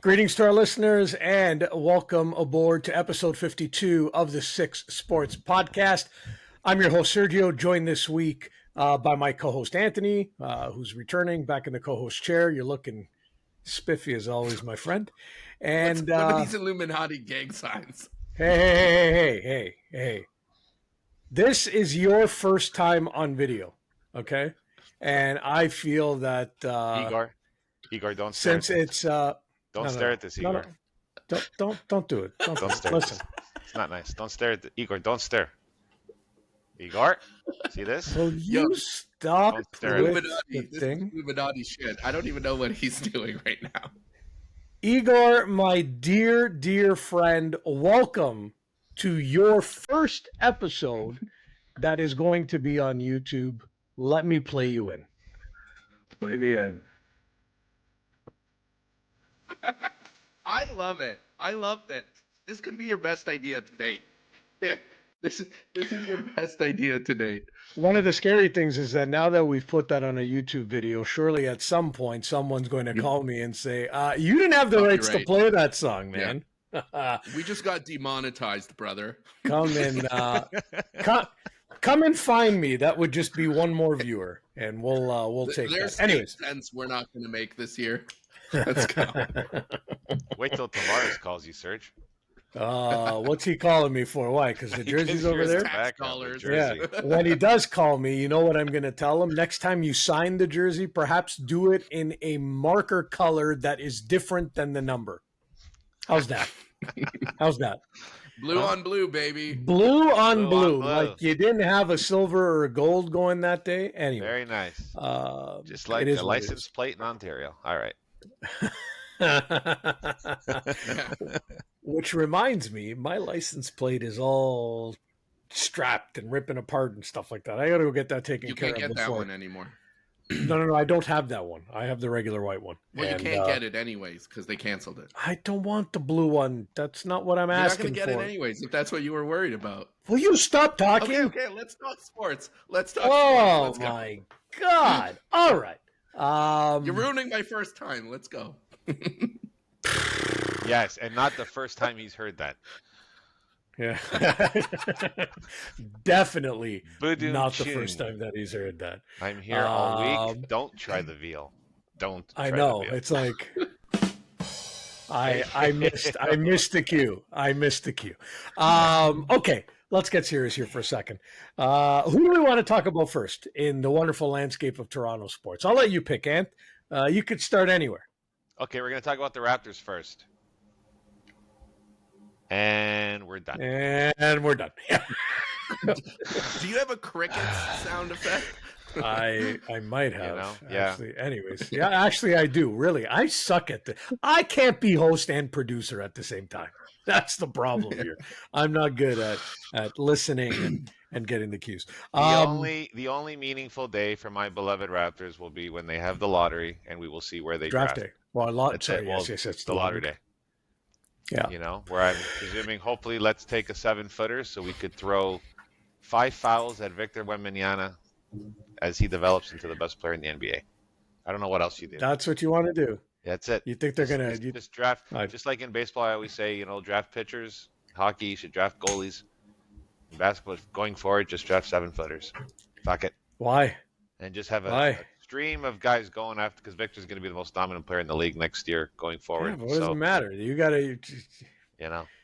Greetings to our listeners and welcome aboard to episode 52 of the Six Sports Podcast. I'm your host, Sergio, joined this week by my co-host, Anthony, who's returning back in the co-host chair. You're looking spiffy as always, my friend. And what are these Illuminati gang signs? Hey. This is your first time on video, okay? And I feel that Igor, don't stare. Since it's don't stare at this, Igor. Don't do it. Don't stare. Listen, it's not nice. Don't stare at Igor. Don't stare. Igor, see this? Will you stop with the thing? Illuminati shit. I don't even know what he's doing right now. Igor, my dear friend, welcome to your first episode that is going to be on YouTube. Let me play you in. Play me in. I love it. I love that. This could be your best idea to date. Yeah, this is your best idea to date. One of the scary things is that now that we've put that on a YouTube video, surely at some point someone's going to call me and say, you didn't have the rights to play that song, man. Yeah. We just got demonetized, brother. Come and find me. That would just be one more viewer, and we'll take There's that. Anyways, sense we're not going to make this year. Let's go. Wait till Tavares calls you, Serge. What's he calling me for? Why? Because the jersey's over there? Tax dollars. Yeah. When he does call me, you know what I'm going to tell him? Next time you sign the jersey, perhaps do it in a marker color that is different than the number. How's that? Blue on blue, baby. Blue on blue. Like you didn't have a silver or a gold going that day. Anyway. Very nice. Just like a license plate in Ontario. All right. Which reminds me, my license plate is all strapped and ripping apart and stuff like that. I got to go get that taken care of. You can't get that one anymore. No, I don't have that one. I have the regular white one. Well, you can't get it anyways because they canceled it. I don't want the blue one. That's not what I'm asking for. You're not going to get it anyways if that's what you were worried about. Will you stop talking? Okay, let's talk sports. Sports. Oh, my God. All right. You're ruining my first time. Let's go. Yes, and not the first time he's heard that. Yeah. Definitely Ba-doom not the ching. first time that he's heard that. I'm here all week. Don't try the veal. Don't. I know. The veal. It's like I missed the cue. Okay, let's get serious here for a second. Who do we want to talk about first in the wonderful landscape of Toronto sports? I'll let you pick, Ant. You could start anywhere. Okay, we're going to talk about the Raptors first. And we're done. Do you have a cricket sound effect? I might have. Actually. Yeah. Anyways, actually I do. Really, I suck at this. I can't be host and producer at the same time. That's the problem here. I'm not good at listening and getting the cues. The only meaningful day for my beloved Raptors will be when they have the lottery, and we will see where they draft. Day. Well, yes, it's the lottery day. Yeah. Where I'm presuming, hopefully, let's take a 7-footer so we could throw 5 fouls at Victor Wembanyama as he develops into the best player in the NBA. I don't know what else you do. That's what you want to do. That's it. You think they're going to just draft? Just like in baseball, I always say, draft pitchers. Hockey, you should draft goalies. In basketball, going forward, just draft 7-footers. Fuck it. Why? And just have a stream of guys going after, because Victor's going to be the most dominant player in the league next year going forward. Yeah, but what does it matter? You got to.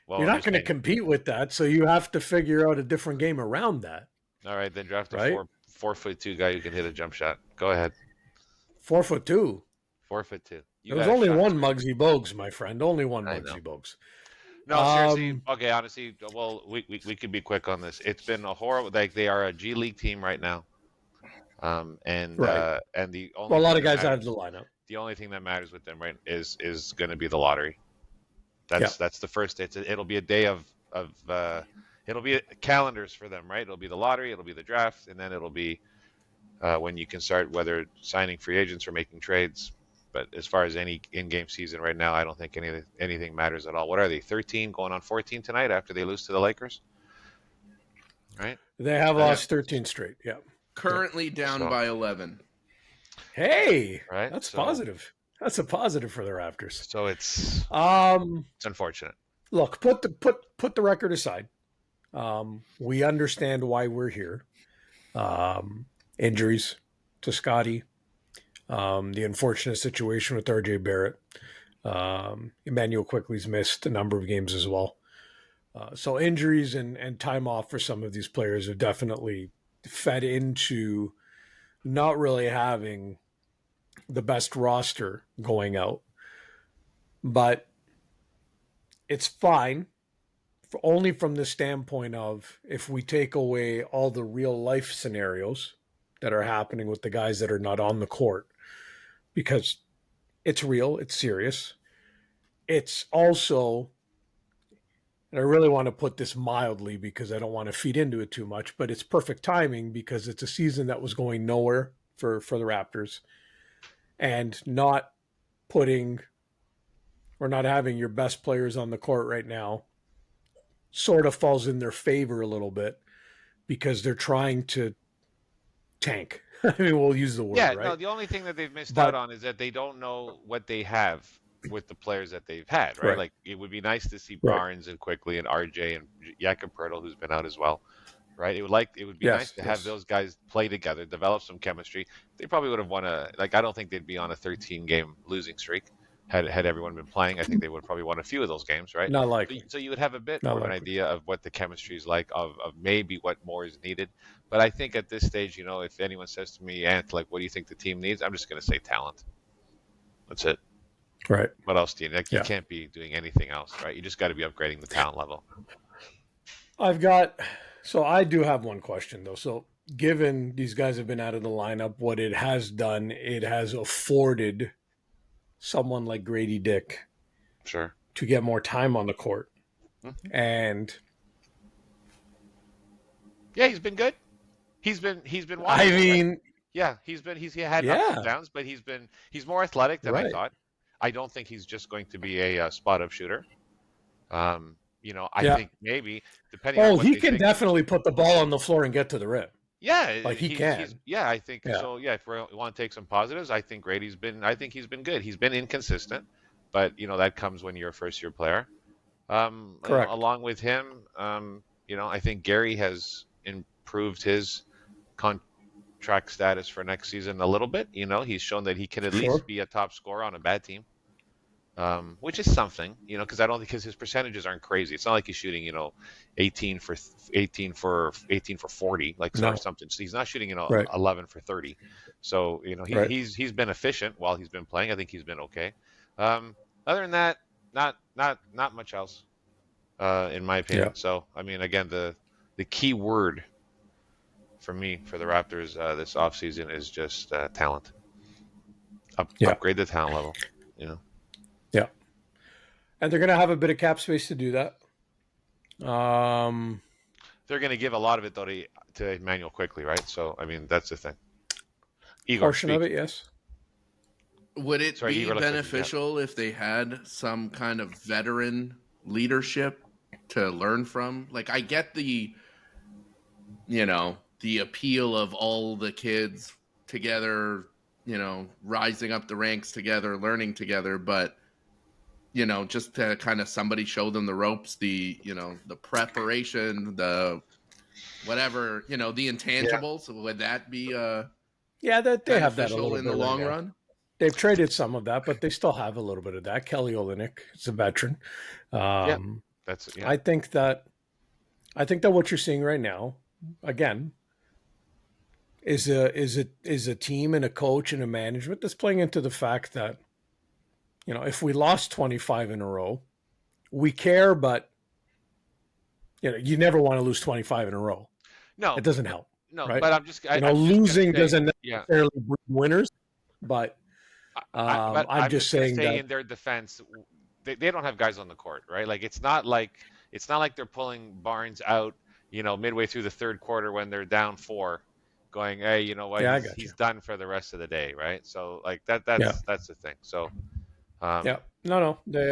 Well, you're not going to compete with that, so you have to figure out a different game around that. All right, then draft a 4'2" guy who can hit a jump shot. Go ahead. 4'2". 4'2". There was only one Muggsy Bogues, my friend. Only one Muggsy Bogues. No, seriously. Okay, honestly, well, we could be quick on this. It's been a horrible. Like they are a G League team right now. And the only a lot of guys out of the lineup. The only thing that matters with them is going to be the lottery. That's the first. It'll be a day of it'll be calendars for them, right? It'll be the lottery, it'll be the draft, and then it'll be when you can start whether signing free agents or making trades. But as far as any in-game season right now, I don't think anything matters at all. What are they? 13 going on 14 tonight after they lose to the Lakers, right? They have lost 13 straight. Yeah. Currently down by 11. Hey, right? That's positive. That's a positive for the Raptors. So it's Um, unfortunate. Look, put the record aside. We understand why we're here. Injuries to Scotty, the unfortunate situation with RJ Barrett. Emmanuel Quickly's missed a number of games as well. So injuries and time off for some of these players have definitely fed into not really having the best roster going out. But it's fine, only from the standpoint of if we take away all the real life scenarios that are happening with the guys that are not on the court, because it's real, it's serious. It's also, and I really want to put this mildly because I don't want to feed into it too much, but it's perfect timing because it's a season that was going nowhere for the Raptors, and not putting or not having your best players on the court right now sort of falls in their favor a little bit because they're trying to tank. I mean, we'll use the word, Yeah, no, right? the only thing that they've missed out But on is that they don't know what they have with the players that they've had, right? right, Like it would be nice to see right. Barnes and Quickly and RJ and Jakob Pertl, who's been out as well, right? It would be nice Yes, to have yes. those guys play together, develop some chemistry. They probably would have won a like I don't think they'd be on a 13 game losing streak had everyone been playing. I think they would have probably won a few of those games, right? Not So, likely. so you would have a bit Not more of an likely. idea of what the chemistry is like, of maybe what more is needed. But I think at this stage, if anyone says to me, Ant, like, what do you think the team needs? I'm just going to say talent. That's it. Right. What else do you like? You Yeah. can't be doing anything else, right? You just got to be upgrading the talent level. So I do have one question though. So given these guys have been out of the lineup, what it has done, it has afforded someone like Grady Dick Sure. to get more time on the court. Mhm. And Yeah, he's been good. He's been I watchable, right? mean, Yeah, he had ups and yeah, downs, but he's more athletic than I right. thought. I don't think he's just going to be a spot up shooter. I Yeah. think maybe depending on Oh, what he they can think. definitely put the ball on the floor and get to the rim. Yeah, Like he he's can. yeah. I think Yeah. so. Yeah, if we want to take some positives, I think he's been good. He's been inconsistent, but that comes when you're a first year player. Correct. Along with him, I think Gary has improved his contract status for next season a little bit. He's shown that he can at least Sure. be a top scorer on a bad team, which is something. Because his percentages aren't crazy. It's not like he's shooting, 18 for 40, like or No. something. So he's not shooting, Right. 11 for 30. So Right. he's been efficient while he's been playing. I think he's been okay. Other than that, not much else, in my Yeah. opinion. So I mean, again, the key word for me for the Raptors this offseason is just talent. Yeah. Upgrade the talent level. Yeah. And they're going to have a bit of cap space to do that. They're going to give a lot of it though to Emmanuel Quickly, right? So I mean, that's the thing. Igor, Portion of speak. it, yes. Would it Sorry, be Igor looks like beneficial if they had some kind of veteran leadership to learn from? Like, I get the appeal of all the kids together, rising up the ranks together, learning together, but just to kind of somebody show them the ropes, the preparation, the whatever, the intangibles, would that be Yeah, that they have that a beneficial little in bit the right long now. run? They've traded some of that, but they still have a little bit of that. Kelly Olynyk is a veteran. Yeah, Um, that's yeah. I think that what you're seeing right now, again, is a team and a coach and a management that's playing into the fact that if we lost 25 in a row, we care, but you never want to lose 25 in a row. No, It doesn't help, no, right? but I'm just gonna Losing say, doesn't yeah. necessarily bring winners, but But I'm I'm just just gonna saying say that in their defense, they don't have guys on the court, right? Like it's not like they're pulling Barnes out, midway through the third quarter when they're down 4, going, hey, you know what? yeah, I He's got you. he's done for the rest of the day, right? So like Yeah, that's the thing. So, yeah. um, No, they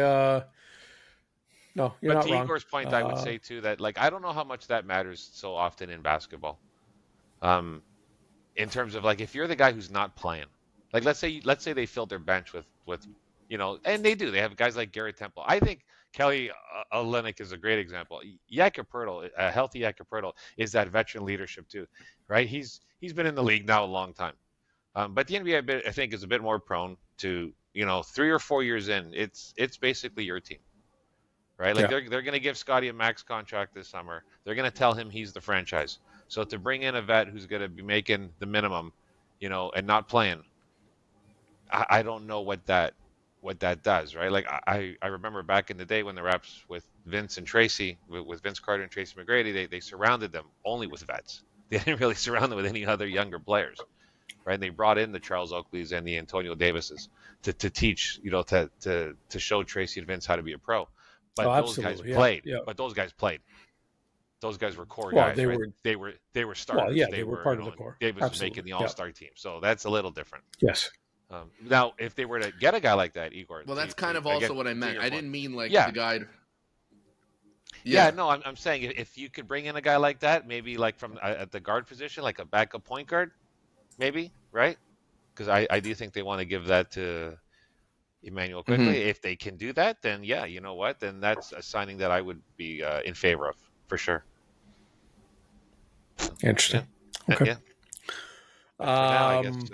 no, you're but not to wrong. Igor's point, I would say too that like I don't know how much that matters so often in basketball. Um, in terms of like if you're the guy who's not playing, Like let's say they filled their bench with and they do. They have guys like Garrett Temple. I think Kelly Olynyk is a great example. Jakob a healthy Jakob is that veteran leadership too, right? He's been in the league now a long time. But the NBA, I think, is a bit more prone to 3 or 4 years in. It's basically your team, right? Like Yeah. they're going to give Scotty a max contract this summer. They're going to tell him he's the franchise. So to bring in a vet who's going to be making the minimum, and not playing, I don't know what that does, right? Like I remember back in the day when the Raps with Vince and Tracy, with Vince Carter and Tracy McGrady, they surrounded them only with vets. They didn't really surround them with any other younger players, right? And they brought in the Charles Oakleys and the Antonio Davises to teach, to show Tracy and Vince how to be a pro. But those guys played. Yeah. But those guys played. Those guys were core Well, guys, they right? were. They were starters. Well, yeah, they were part of the core. Davis was making the All-Star team, so that's a little different. Yes. Now, if they were to get a guy like that, Igor. Well, that's kind of also again, what I meant. I didn't mean like Yeah. the guy. Yeah, no, I'm saying if you could bring in a guy like that, maybe like from at the guard position, like a backup point guard, maybe, right? Because I do think they want to give that to Emmanuel quickly. Mhm. If they can do that, then yeah, you know what? Then that's a signing that I would be in favor of for sure. Interesting. Yeah. Okay. Yeah. But for now, I guess,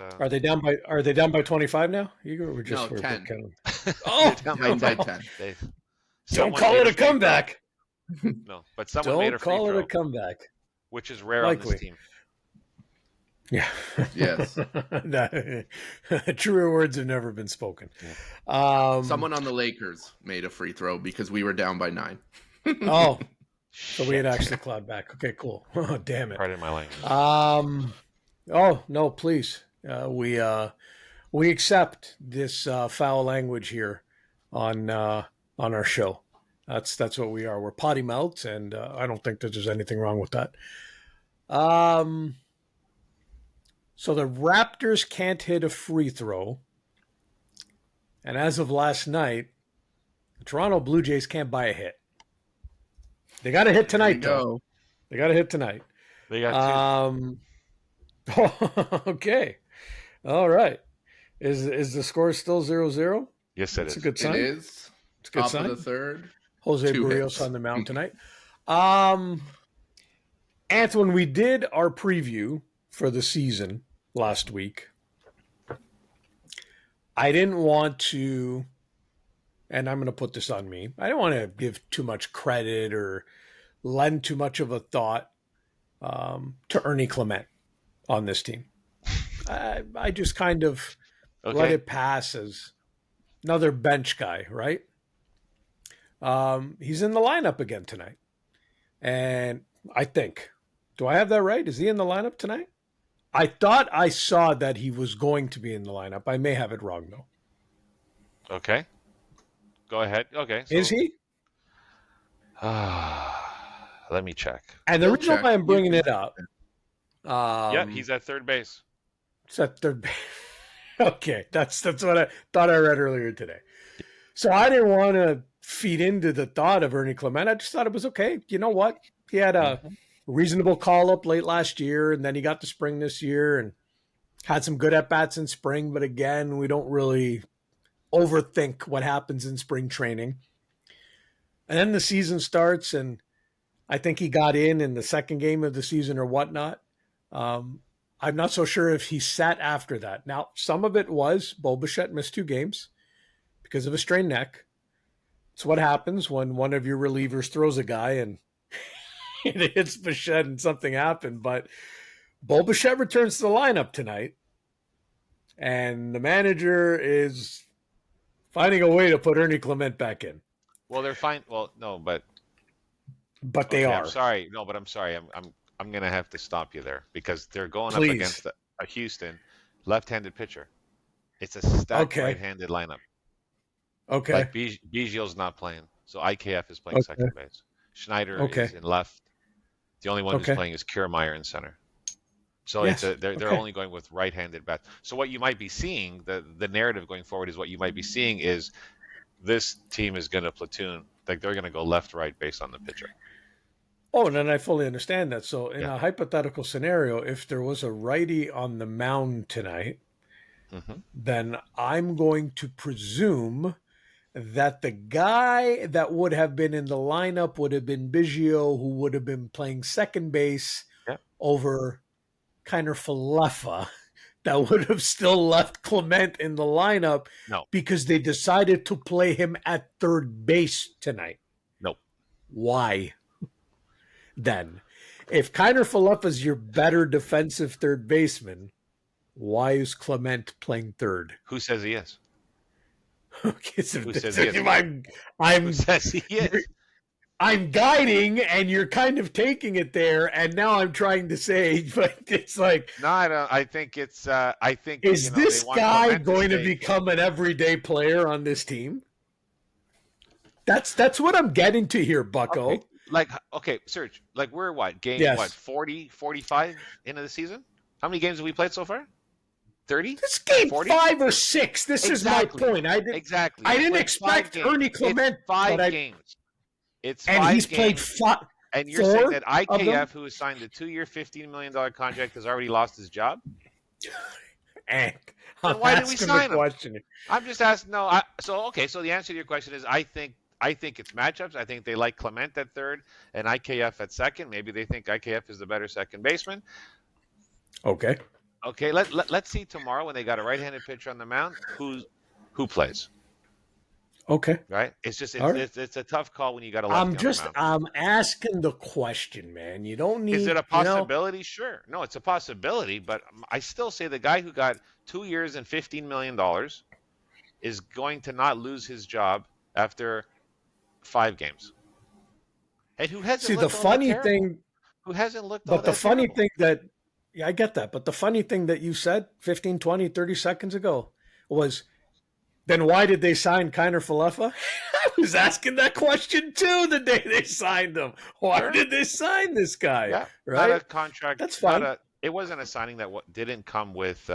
Are they down by 25 now? Igor, we're just No, 10. Oh, they're down by Down by 10. 10. don't Someone call made it a free throw. comeback. No, but someone made Don't a free call it throw, a comeback. which is rare on Likely. this team. Yeah. Yes. Truer words have never been spoken. Someone on the Lakers made a free throw because we were down by 9. Oh, so we had actually clawed back. Okay, cool. Oh, damn it. Pardon my language. Oh no, please. We accept this foul language here on our show. That's what we are. We're potty mouths, and I don't think that there's anything wrong with that. So the Raptors can't hit a free throw, and as of last night, the Toronto Blue Jays can't buy a hit. They got a hit tonight, though. They got a hit tonight. They got Okay. All right. Is the score still 0-0? two. Yes, it That's is. a good sign. It is. It's a good Top sign. of the third. Jose 2 Barrios hits. on the mound tonight. Anthony, when we did our preview for the season last week, I didn't want to, and I'm going to put this on me, I don't want to give too much credit or lend too much of a thought to Ernie Clement on this team. I just kind of let it pass as another bench guy, right? He's in the lineup again tonight. And I think, do I have that right? Is he in the lineup tonight? I thought I saw that he was going to be in the lineup. I may have it wrong, though. Okay. Go ahead. Okay. So, Is he? let me check. And the He'll reason check. why I'm bringing it up. Yeah, he's at third base. It's at third base. Okay, that's what I thought I read earlier today. So I didn't want to feed into the thought of Ernie Clement. I just thought it was okay. You know what? He had a reasonable call up late last year, and then he got to spring this year and had some good at bats in spring. But again, we don't really overthink what happens in spring training. And then the season starts, and I think he got in the second game of the season or whatnot. I'm not so sure if he sat after that. Now, some of it was Bo Bichette missed 2 games because of a strained neck. It's what happens when one of your relievers throws a guy and it hits Bichette and something happened. But Bo Bichette returns to the lineup tonight, and the manager is finding a way to put Ernie Clement back in. Well, they're fine. Well, no, but they are. I'm sorry. No, but I'm sorry. I'm gonna have to stop you there because they're going up Please. against a Houston left-handed pitcher. It's a stacked Okay. right-handed lineup. Okay. Like Biggio's not playing, so IKF is playing second base. Schneider is in left. The only one who's playing is Kiermaier in center. So Yes. they're only going with right-handed bats. So what you might be seeing, the narrative going forward is what you might be seeing is this team is going to platoon. Like they're going to go left-right based on the pitcher. Oh, and then I fully understand that. So in a hypothetical scenario, if there was a righty on the mound tonight, Mm-hmm. then I'm going to presume that the guy that would have been in the lineup would have been Biggio, who would have been playing second base Yeah. over Kiner Falefa, that would have still left Clement in the lineup No. because they decided to play him at third base tonight. No. Why then? If Kiner Falefa is your better defensive third baseman, why is Clement playing third? Who says he is? Okay, so Who says he is? I'm Who says he is? I'm guiding, and you're kind of taking it there, and now I'm trying to say, but it's like, No, I don't. I think it's. I think is they this want guy Clement going to stay. become an everyday player on this team? That's what I'm getting to here, Bucko. Okay, Serge. Like we're what game? Yes. What 40, 45 into the season? How many games have we played so far? 30? This game 40? 5 or 6. This Exactly. is my point. I didn't Played expect 5 games. Ernie Clement, It's 5 but games. It's and 5 he's played games. 5. And you're 4 saying that of them? IKF, who has signed a 2-year, $15 million contract, has already lost his job? And Then I'm why did we asking sign the him? question. I'm just asking. No, so the answer to your question is I think it's matchups. I think they like Clement at third and IKF at second. Maybe they think IKF is the better second baseman. Okay. Okay, let's see tomorrow when they got a right-handed pitcher on the mound who plays. Okay. Right? It's a tough call when you got a lefty on the mound. I'm asking the question, man. You don't need. Is it a possibility? Sure. No, it's a possibility, but I still say the guy who got 2 years and $15 million is going to not lose his job after 5 games. And who hasn't See, looked the all funny that terrible? thing, Who hasn't looked all but the that funny terrible? thing that, yeah, I get that. But the funny thing that you said 15, 20, 30 seconds ago was, then why did they sign Kiner Falefa? I was asking that question too the day they signed him. Why Sure. did they sign this guy? Yeah, Right? not a contract. That's fine. It wasn't a signing that didn't come with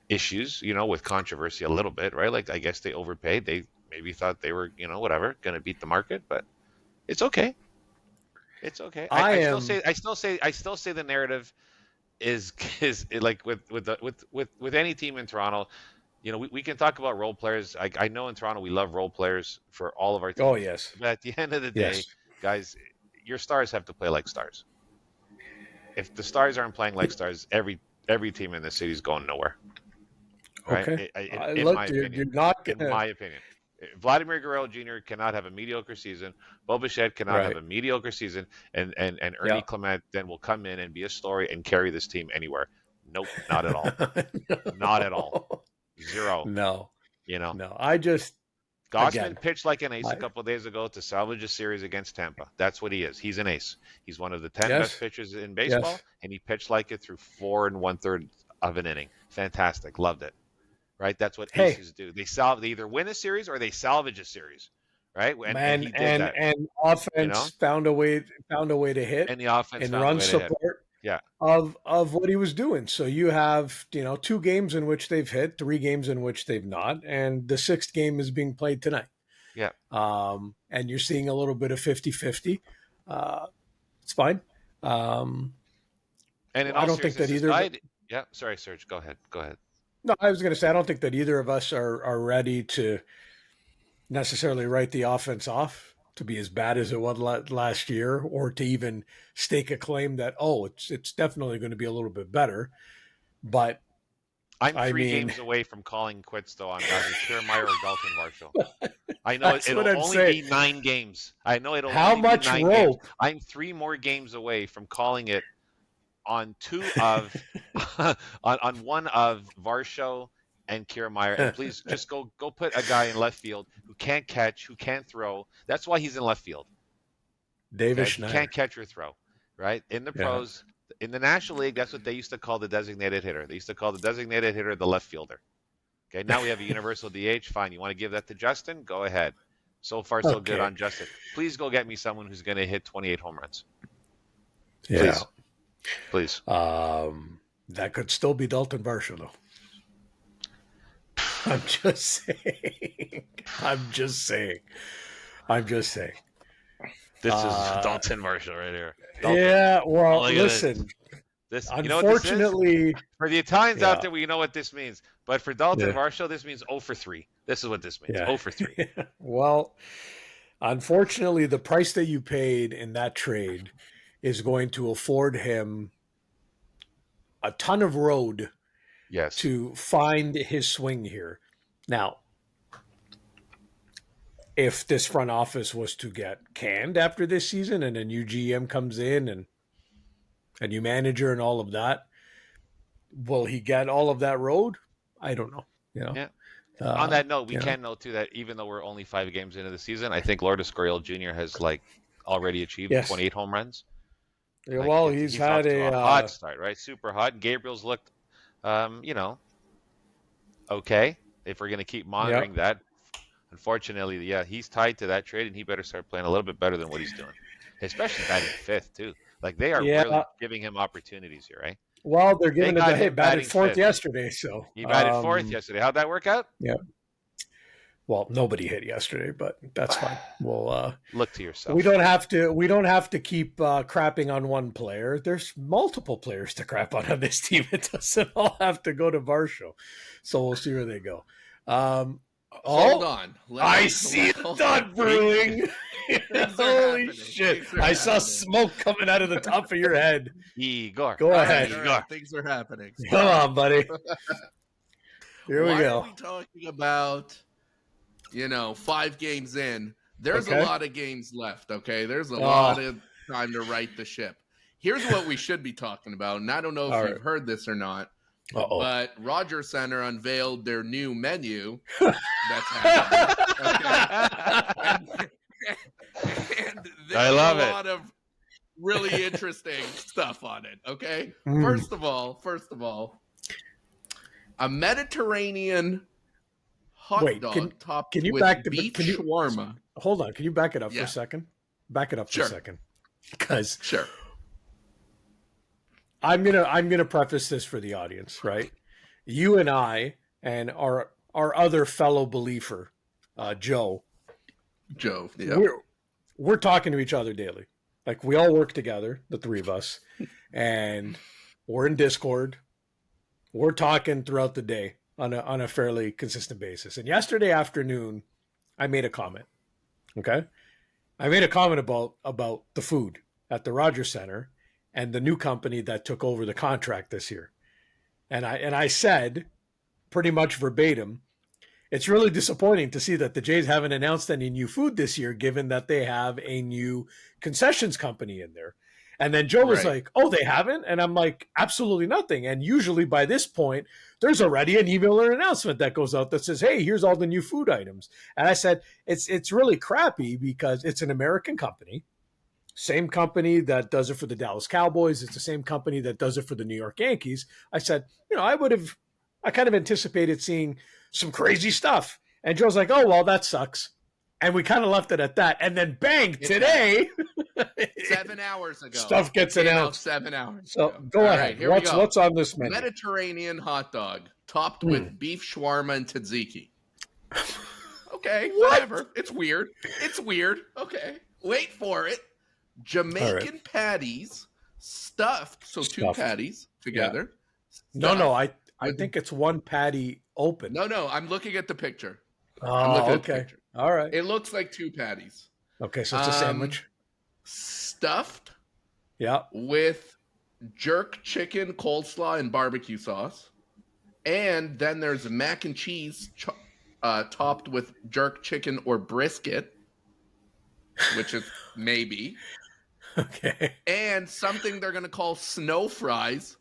issues, with controversy a little bit, right? Like I guess they overpaid. They maybe thought they were, whatever, going to beat the market, but it's okay. It's okay. I still say the narrative is like with any team in Toronto. We can talk about role players. I know in Toronto we love role players for all of our teams. Oh, yes. But at the end of the day, Yes. guys, your stars have to play like stars. If the stars aren't playing like stars, every team in the city is going nowhere. Right? Okay. In Look, my you're opinion. not In gonna. my opinion. Vladimir Guerrero Jr. cannot have a mediocre season. Bo Bichette cannot Right. have a mediocre season. And Ernie Yeah. Clement then will come in and be a story and carry this team anywhere. Nope, not at all. Not at all. Zero. No. No. I just. Gossman Again, pitched like an ace a couple of days ago to salvage a series against Tampa. That's what he is. He's an ace. He's one of the 10 Yes. best pitchers in baseball, Yes. and he pitched like it through 4 1/3 of an inning. Fantastic. Loved it. Right? That's what Hey. aces do. They either win a series or they salvage a series. Right? And he did that. And offense found a way to hit And the offense and found a run way to hit. support Yeah. of what he was doing. So you have 2 games in which they've hit, 3 games in which they've not, and the 6th game is being played tonight. Yeah. And you're seeing a little bit of 50-50. It's fine. And in I all don't think that seriousness either. aside, yeah. Sorry, Serge. Go ahead. No, I was going to say I don't think that either of us are ready to necessarily write the offense off to be as bad as it was last year, or to even stake a claim that it's definitely going to be a little bit better. But I'm 3 mean, games away from calling quits, though, on either Kiermaier or Dalton Varsho. I know That's it'll what I'm only saying. be 9 games. I know it'll How only much be 9 rope? games. I'm 3 more games away from calling it on 2 of on 1 of Varsho and Kiermaier. And please just go put a guy in left field who can't catch, who can't throw. That's why he's in left field. David Okay? He Schneider. can't catch or throw, right? In the pros, in the National League, that's what they used to call the designated hitter. They used to call the designated hitter the left fielder. Okay, now we have a universal DH. Fine. You want to give that to Justin? Go ahead. So far, so good on Justin. Please go get me someone who's going to hit 28 home runs. Yeah. Please. That could still be Dalton Varsho, though. I'm just saying. This is Dalton Varsho right here. Yeah, well, Look at listen. This, you know what this is? Unfortunately, For the Italians out yeah, there, we know what this means. But for Dalton yeah, Varsho, this means 0 for 3. This is what this means. yeah. 0 for 3. Well, unfortunately, the price that you paid in that trade is going to afford him a ton of road Yes. to find his swing here. Now, if this front office was to get canned after this season and a new GM comes in and a new manager and all of that, will he get all of that road? I don't know. You know, Yeah. On that note, we you know. can note too that even though we're only 5 games into the season, I think Lourdes Gurriel Jr. has like already achieved Yes. 28 home runs. Yeah, Like well, he's off had to a a hot start, right? Super hot. Gabriel's looked, okay. If we're gonna keep yeah, monitoring that, unfortunately, yeah, he's tied to that trade, and he better start playing a little bit better than what he's doing, especially batting fifth too. Like they are yeah. really giving him opportunities here, right? Well, they're They giving it got the him hit. Batted batting fourth fifth. yesterday, so He batted fourth yesterday. How'd that work out? yeah. Well, nobody hit yesterday, but that's fine. We'll look to yourself. We don't have to keep crapping on one player. There's multiple players to crap on this team. It doesn't all have to go to Varsho. So we'll see where they go. Hold on. I see the dot brewing. Holy shit. I saw smoke coming out of the top of your head. Igor. Go ahead. All right. Things are happening. Come on, buddy. Here we go. Why are we talking about, 5 games in? There's a lot of games left, okay? There's a lot of time to right the ship. Here's what we should be talking about, and I don't know if you've heard this or not, but Rogers Center unveiled their new menu. That's happening. Okay? And there's a lot of really interesting stuff on it, okay? First of all, a Mediterranean hot dog topped with beef shawarma. Hold on, can you back it up for a second? Back it up for a second. Because I'm gonna preface this for the audience, right? You and I and our other fellow believer, Joe. Yeah. We're talking to each other daily. Like we all work together, the three of us, and we're in Discord. We're talking throughout the day on a fairly consistent basis. And yesterday afternoon, I made a comment. Okay, I made a comment about the food at the Rogers Center and the new company that took over the contract this year. And I said pretty much verbatim, it's really disappointing to see that the Jays haven't announced any new food this year, given that they have a new concessions company in there. And then Joe was like, oh, they haven't? And I'm like, absolutely nothing. And usually by this point, there's already an email or announcement that goes out that says, hey, here's all the new food items. And I said, it's really crappy because it's an American company. Same company that does it for the Dallas Cowboys. It's the same company that does it for the New York Yankees. I said, I kind of anticipated seeing some crazy stuff. And Joe's like, oh, well, that sucks. And we kind of left it at that. And then bang, today. 7 hours ago. Stuff gets announced. 7 hours So ago. go ahead. What's on this menu? Mediterranean hot dog topped with beef shawarma and tzatziki. Okay, whatever. It's weird. Okay, wait for it. Jamaican patties stuffed. So two patties together. Yeah. No, I think it's one patty open. No, I'm looking at the picture. Oh, okay. All right. It looks like two patties. Okay, so it's a sandwich. Stuffed. Yeah. With jerk chicken, coleslaw, and barbecue sauce. And then there's mac and cheese topped with jerk chicken or brisket, which is maybe. Okay. And something they're going to call snow fries.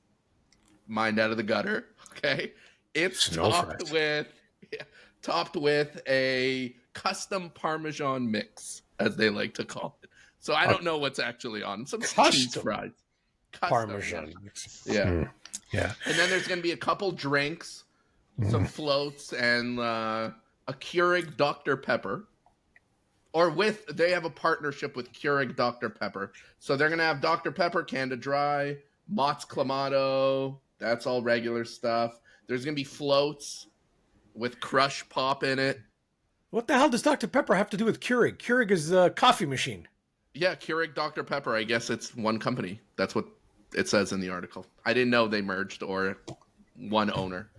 Mind out of the gutter. Okay. It's topped with a custom Parmesan mix, as they like to call it. So I don't know what's actually on some cheese fries. Parmesan mix. Yeah. Yeah. And then there's going to be a couple drinks, some floats, and a Keurig Dr. Pepper. They have a partnership with Keurig Dr. Pepper. So they're going to have Dr. Pepper, Canada Dry, Mott's Clamato. That's all regular stuff. There's going to be floats with Crush Pop in it. What the hell does Dr. Pepper have to do with Keurig? Keurig is a coffee machine. Yeah, Keurig Dr. Pepper. I guess it's one company. That's what It says in the article. I didn't know they merged or one owner.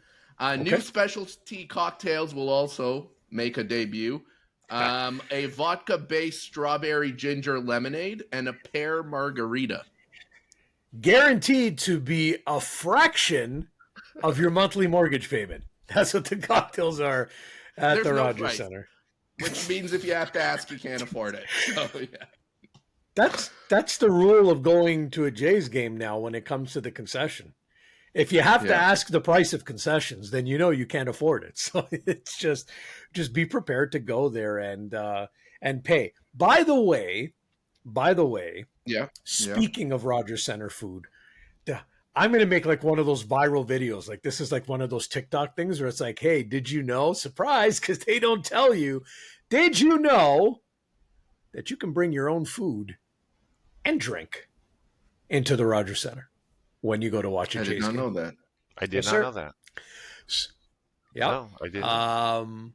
New specialty cocktails will also make a debut. A vodka-based strawberry ginger lemonade and a pear margarita. Guaranteed to be a fraction of your monthly mortgage payment. That's what the cocktails are at There's the no Rogers price, Center. which means if you have to ask, you can't afford it. So, yeah. That's the rule of going to a Jays game now when it comes to the concession. If you have to ask the price of concessions, then you know you can't afford it. So it's just be prepared to go there and pay. By the way, speaking of Rogers Center food, I'm going to make like one of those viral videos. Like this is like one of those TikTok things where it's like, hey, did you know? Surprise, because they don't tell you. Did you know that you can bring your own food and drink into the Rogers Center when you go to watch a Jays game? I did not know that. I did not know that. Yeah. No, I didn't.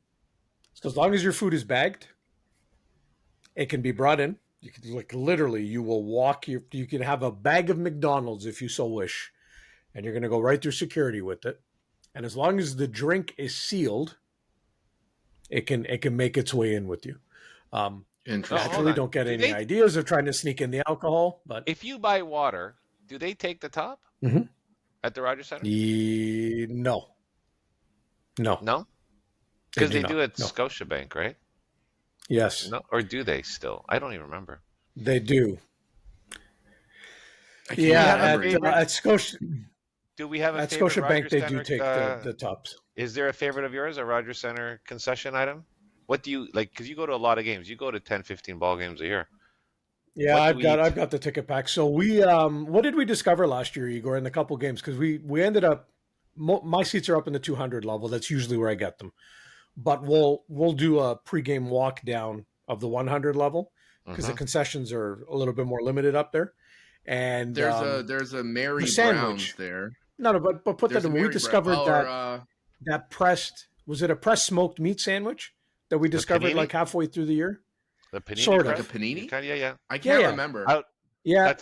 So as long as your food is bagged, it can be brought in. You can like literally, you will walk. You can have a bag of McDonald's if you so wish, and you're going to go right through security with it. And as long as the drink is sealed, it can make its way in with you. Naturally, don't get any ideas of trying to sneak in the alcohol. But if you buy water, do they take the top at the Rogers Center? No. Because they do at Scotiabank, right? Yes. No, or do they still? I don't even remember. They do. At Scotia. Do we have a at favorite Scotiabank? They Center, do take the tops. Is there a favorite of yours, a Rogers Center concession item? What do you like? Because you go to a lot of games. You go to 10, 15 ball games a year. Yeah, I've got the ticket pack. So we what did we discover last year, Igor, in a couple games? Because we ended up my seats are up in the 200 level. That's usually where I get them. But we'll do a pregame walk down of the 100 level because the concessions are a little bit more limited up there. And there's a Mary Brown's there. No, but put that in. We discovered that pressed, was it a pressed smoked meat sandwich that we discovered like halfway through the year? The panini, sort of. Like a panini? Yeah. I can't remember. I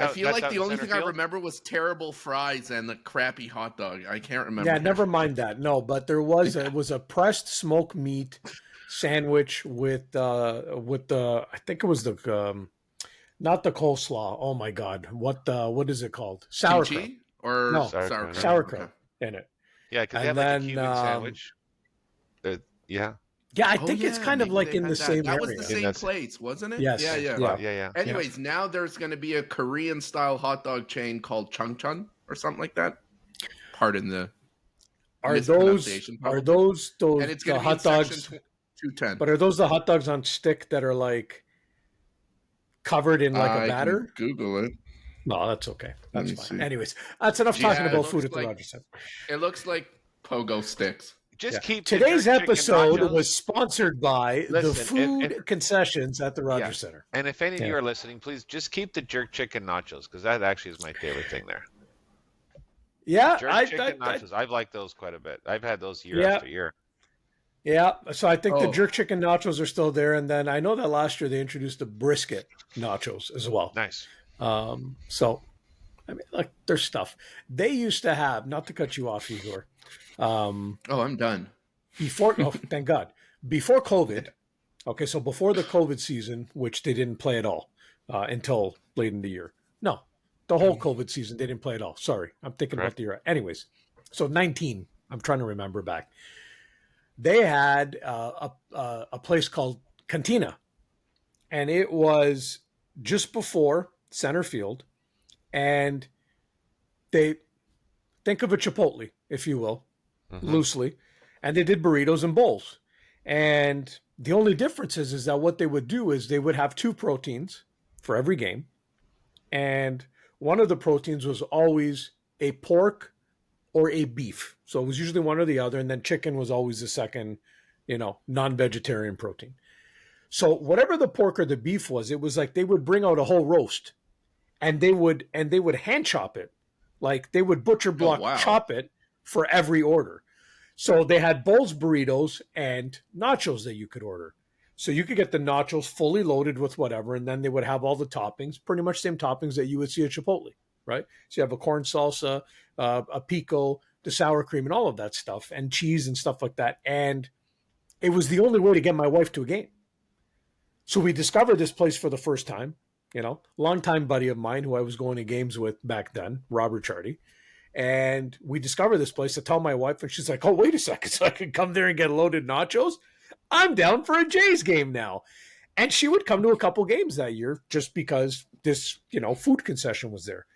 feel like the only thing I remember was terrible fries and the crappy hot dog. I can't remember. Yeah, never mind that. No, but there was it was a pressed smoked meat sandwich with the I think it was the not the coleslaw. Oh my God, what is it called? Sauerkraut or no sauerkraut in it. Yeah, because they have like a Cuban sandwich. Yeah, I think it's kind of like in the same area. That was the same place, wasn't it? Yes. Yeah. Anyways, now there's going to be a Korean-style hot dog chain called Chungchun or something like that. Pardon the mispronunciation. Are those and it's the hot dogs? 210. But are those the hot dogs on stick that are like covered in like a batter? Google it. No, that's okay. That's fine. See. Anyways, that's enough talking about food at the Rogers Center. It looks like pogo sticks. Just keep today's episode was sponsored by the food concessions at the Rogers Center. And if any of you are listening, please just keep the jerk chicken nachos because that actually is my favorite thing there. Yeah, jerk chicken nachos. I've liked those quite a bit. I've had those year after year. Yeah, so I think the jerk chicken nachos are still there, and then I know that last year they introduced the brisket nachos as well. Nice. So, I mean, like there's stuff they used to have. Not to cut you off, Igor. I'm done. Thank God. Before COVID, okay, so before the COVID season, which they didn't play at all until late in the year. No, the whole COVID season they didn't play at all. Sorry, I'm thinking about the year. Anyways, so 19. I'm trying to remember back. They had a place called Cantina, and it was just before center field, and they think of a Chipotle, if you will. Loosely, and they did burritos and bowls. And the only difference is that what they would do is they would have 2 proteins for every game, and one of the proteins was always a pork or a beef. So it was usually one or the other, and then chicken was always the second, non-vegetarian protein. So whatever the pork or the beef was, it was like they would bring out a whole roast, and they would hand chop it, like they would butcher block chop it for every order. So they had bowls, burritos, and nachos that you could order. So you could get the nachos fully loaded with whatever, and then they would have all the toppings, pretty much same toppings that you would see at Chipotle, right? So you have a corn salsa, a pico, the sour cream, and all of that stuff, and cheese and stuff like that. And it was the only way to get my wife to a game. So we discovered this place for the first time. Longtime buddy of mine who I was going to games with back then, Robert Chardy. And we discovered this place. I tell my wife, and she's like, "Oh, wait a second, so I can come there and get loaded nachos? I'm down for a Jays game now." And she would come to a couple games that year just because this, food concession was there.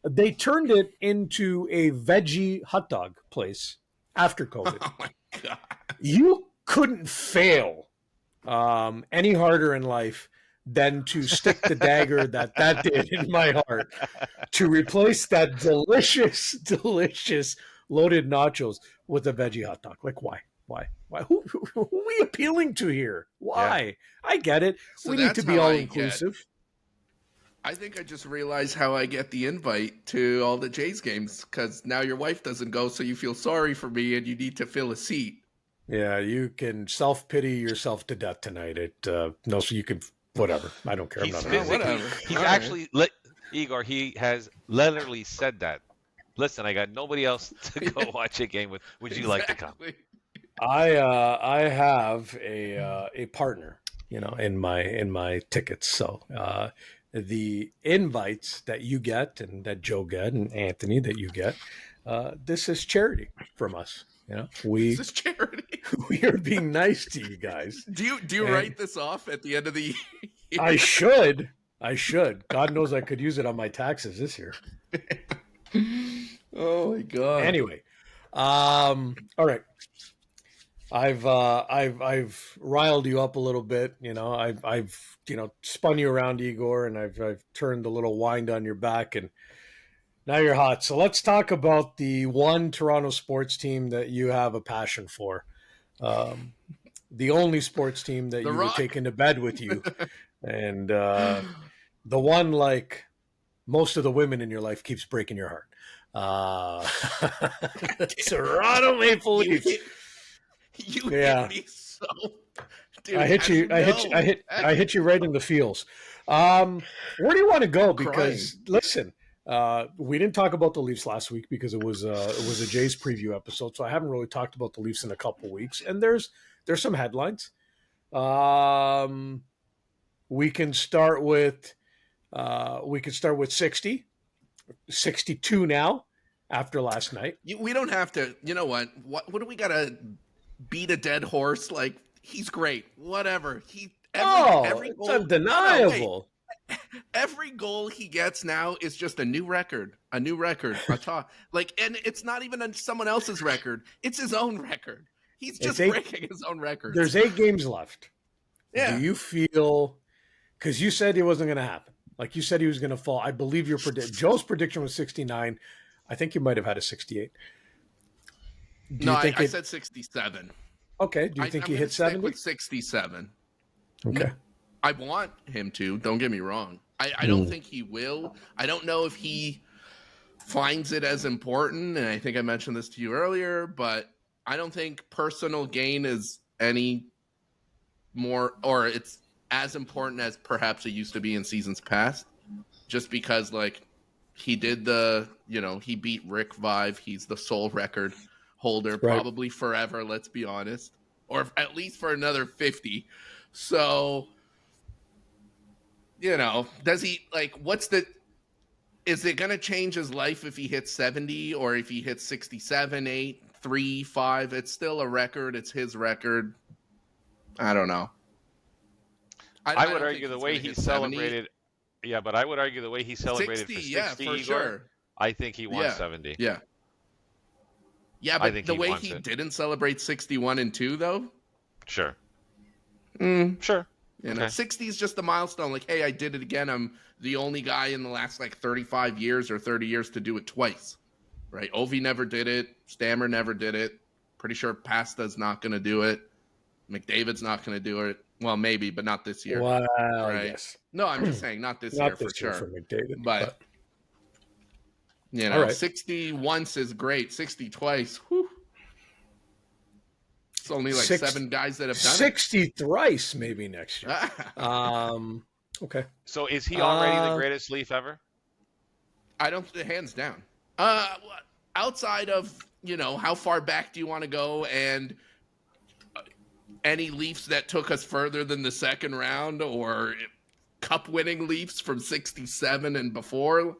They turned it into a veggie hot dog place after COVID. Oh my God. You couldn't fail any harder in life than to stick the dagger that did in my heart to replace that delicious, delicious loaded nachos with a veggie hot dog. Like, why? Who are we appealing to here? Why? Yeah. I get it. So we need to be all inclusive. I think I just realized how I get the invite to all the Jays games, because now your wife doesn't go, so you feel sorry for me and you need to fill a seat. Yeah, you can self-pity yourself to death tonight. So you can, whatever. I don't care about it. Whatever. He's actually, Igor, he has literally said that. Listen, I got nobody else to go watch a game with. Would you like to come? I have a partner, in my tickets. So the invites that you get and that Joe get and Anthony that you get, this is charity from us. This is charity. We are being nice to you guys. Do you write this off at the end of the year? I should. God knows I could use it on my taxes this year. Oh my God. Anyway, all right. I've riled you up a little bit. I've spun you around, Igor, and I've turned a little wind on your back, and now you're hot. So let's talk about the one Toronto sports team that you have a passion for. The only sports team that you would take into bed with you. And the one, like most of the women in your life, keeps breaking your heart. Toronto Maple Leafs. You hit me so. Dude, I hit you right in the feels. Where do you want to go? Because listen, we didn't talk about the Leafs last week because it was a Jays preview episode, so I haven't really talked about the Leafs in a couple weeks. And there's some headlines. We can start with 60, 62 now after last night. We don't have to. You know what? What do we got to beat a dead horse? Like, he's great. Whatever. Every goal, it's undeniable. Every goal he gets now is just a new record. And it's not even someone else's record. It's his own record. He's just breaking his own record. There's 8 games left. Yeah. Do you feel, because you said it wasn't going to happen. Like you said he was going to fall. I believe your prediction. Joe's prediction was 69. I think you might have had a 68. I said 67. Okay. Do you think he hit 70? With 67. Okay. I want him to. Don't get me wrong. I don't think he will. I don't know if he finds it as important, and I think I mentioned this to you earlier, but I don't think personal gain is any more, or it's as important as perhaps it used to be in seasons past, just because, like, he did he beat Rick Vive. He's the sole record holder, probably forever, let's be honest, or at least for another 50. So, does he, is it going to change his life if he hits 70 or if he hits 67, 8, 3, 5? It's still a record. It's his record. I don't know. I would argue the way he celebrated. Yeah, but I would argue the way he celebrated 60, for 60, yeah, for Igor, sure. I think he won 70. Yeah. Yeah, but the way he didn't celebrate 61 and 2, though? Sure. Sure. Okay. 60 is just a milestone. Like, hey, I did it again. I'm the only guy in the last 35 years or 30 years to do it twice, right? Ovi never did it. Stammer never did it. Pretty sure Pasta's not going to do it. McDavid's not going to do it. Well, maybe, but not this year. Wow, right? Yes. No, I'm just saying not this year for sure. For McDavid, but right. 60 once is great. 60 twice, whew. It's only 7 guys that have done 60 thrice maybe next year. Okay. So is he already the greatest Leaf ever? I don't, hands down. Outside of, how far back do you want to go, and any Leafs that took us further than the second round, or cup winning Leafs from 67 and before,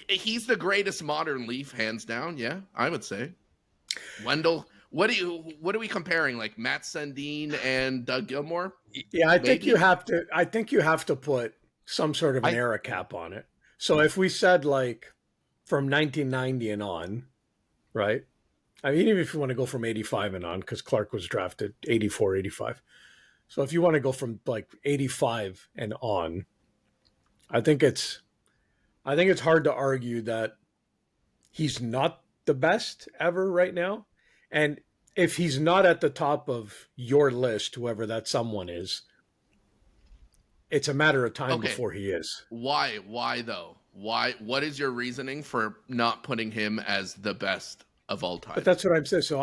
he's the greatest modern Leaf, hands down. Yeah, I would say. Wendell, what are we comparing? Like Matt Sundin and Doug Gilmour? Yeah, I think you Maybe? have to. I think you have to put some sort of an I era cap on it. So if we said like from 1990 and on, right? I mean, even if you want to go from 85 and on, because Clark was drafted 84, 85. So if you want to go from like 85 and on, I think it's I think it's hard to argue that he's not the best ever right now. And if he's not at the top of your list, whoever that someone is, it's a matter of time Okay. before he is. Why? Why though? Why? What is your reasoning for not putting him as the best of all But time? that's what I'm saying. So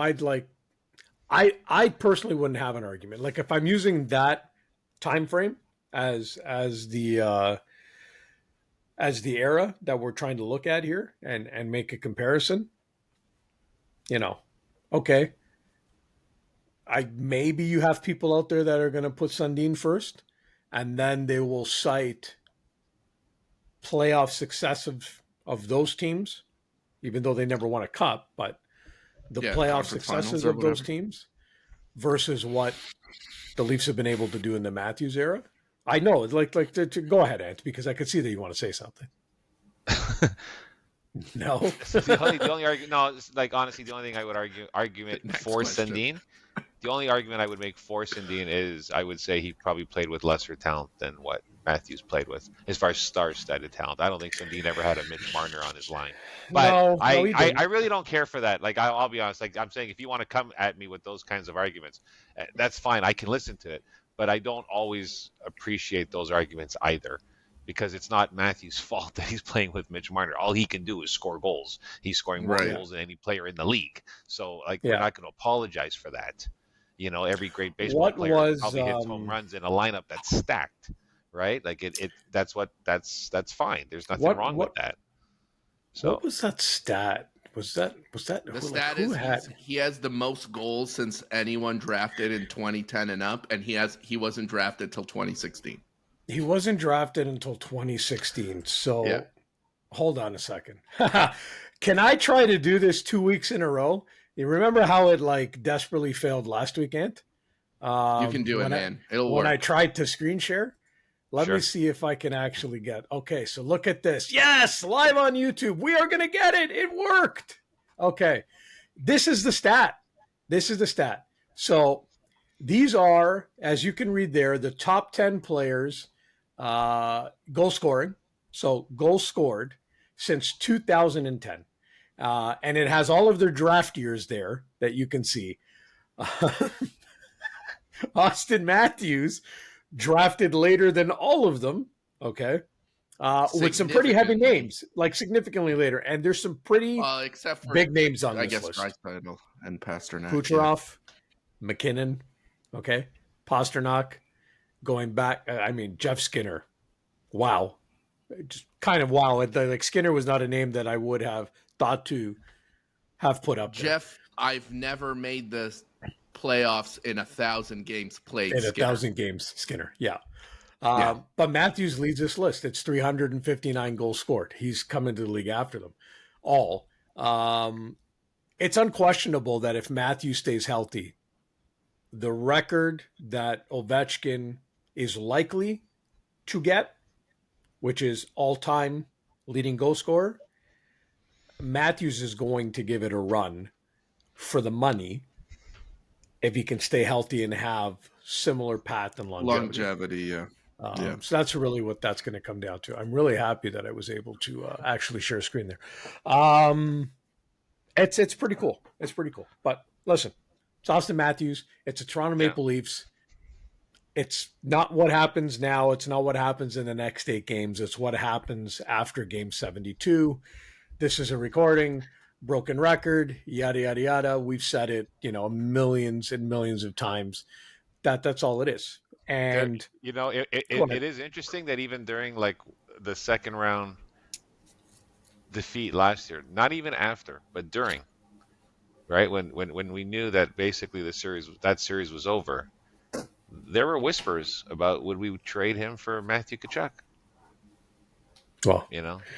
I personally wouldn't have an argument. Like if I'm using that time frame as the era that we're trying to look at here and make a comparison, you know, okay. I maybe you have people out there that are going to put Sundin first, and then they will cite playoff success of those teams, even though they never won a cup, but the Yeah, playoff conference successes finals or of those whatever. teams versus what the Leafs have been able to do in the Matthews era. I know, to go ahead, Ant, because I could see that you want to say something. No, the only argument. No, it's like honestly, the only thing I would argument Next for question. Sundin. The only argument I would make for Sundin is I would say he probably played with lesser talent than what Matthews played with, as far as star-studded talent. I don't think Sundin ever had a Mitch Marner on his line, but no, he I didn't. really don't care for that. Like I'll be honest, like I'm saying, if you want to come at me with those kinds of arguments, that's fine. I can listen to it, but I don't always appreciate those arguments either. Because it's not Matthews' fault that he's playing with Mitch Marner. All he can do is score goals. He's scoring more Right. Yeah, goals than any player in the league. So, like, we're yeah. not going to apologize for that. Every great baseball What player was probably hits home runs in a lineup that's stacked, right? Like that's fine. There's nothing what wrong with what that. what So was that stat? Was that The who, like stat who is had he has the most goals since anyone drafted in 2010 and up, and he wasn't drafted till 2016. he wasn't drafted until 2016. Yeah. So hold on a second. Can I try to do this 2 weeks in a row? You remember how it like desperately failed last weekend? You can do it, When I man. It'll when I work. tried to screen share. Let me sure. see if I can actually get. Okay, so look at this. Yes, live on YouTube. We are going to get it. It worked. Okay. This is the stat. This is the stat. So these are, as you can read there, the top 10 players goal scoring. So goals scored since 2010. And it has all of their draft years there that you can see. Austin Matthews drafted later than all of them. Okay. With some pretty heavy Significantly. names, like significantly later. And there's some pretty Except for, big names on I this guess, list. Draisaitl and Pasternak. Yeah. Kucherov, McKinnon, okay, Pasternak, going back. I mean, Jeff Skinner. Wow, just kind of wow. Like Skinner was not a name that I would have thought to have put up there Jeff, I've never made the playoffs in 1,000 games played. in a Skinner. thousand games. Skinner, yeah. Yeah. But Matthews leads this list. It's 359 goals scored. He's come into the league after them all. It's unquestionable that if Matthews stays healthy, the record that Ovechkin is likely to get, which is all-time leading goal scorer, Matthews is going to give it a run for the money if he can stay healthy and have similar path and longevity. Yeah. So that's really what that's going to come down to. I'm really happy that I was able to actually share a screen there. It's pretty cool. It's pretty cool. But listen, it's Austin Matthews. It's the Toronto Yeah. Maple Leafs. It's not what happens now. It's not what happens in the next 8 games. It's what happens after game 72. This is a recording, broken record, yada, yada, yada. We've said it, millions and millions of times. That's all it is. And It is interesting that even during like the second round defeat last year, not even after, but during, right? When we knew that basically that series was over, there were whispers about would we trade him for Matthew Tkachuk? Well,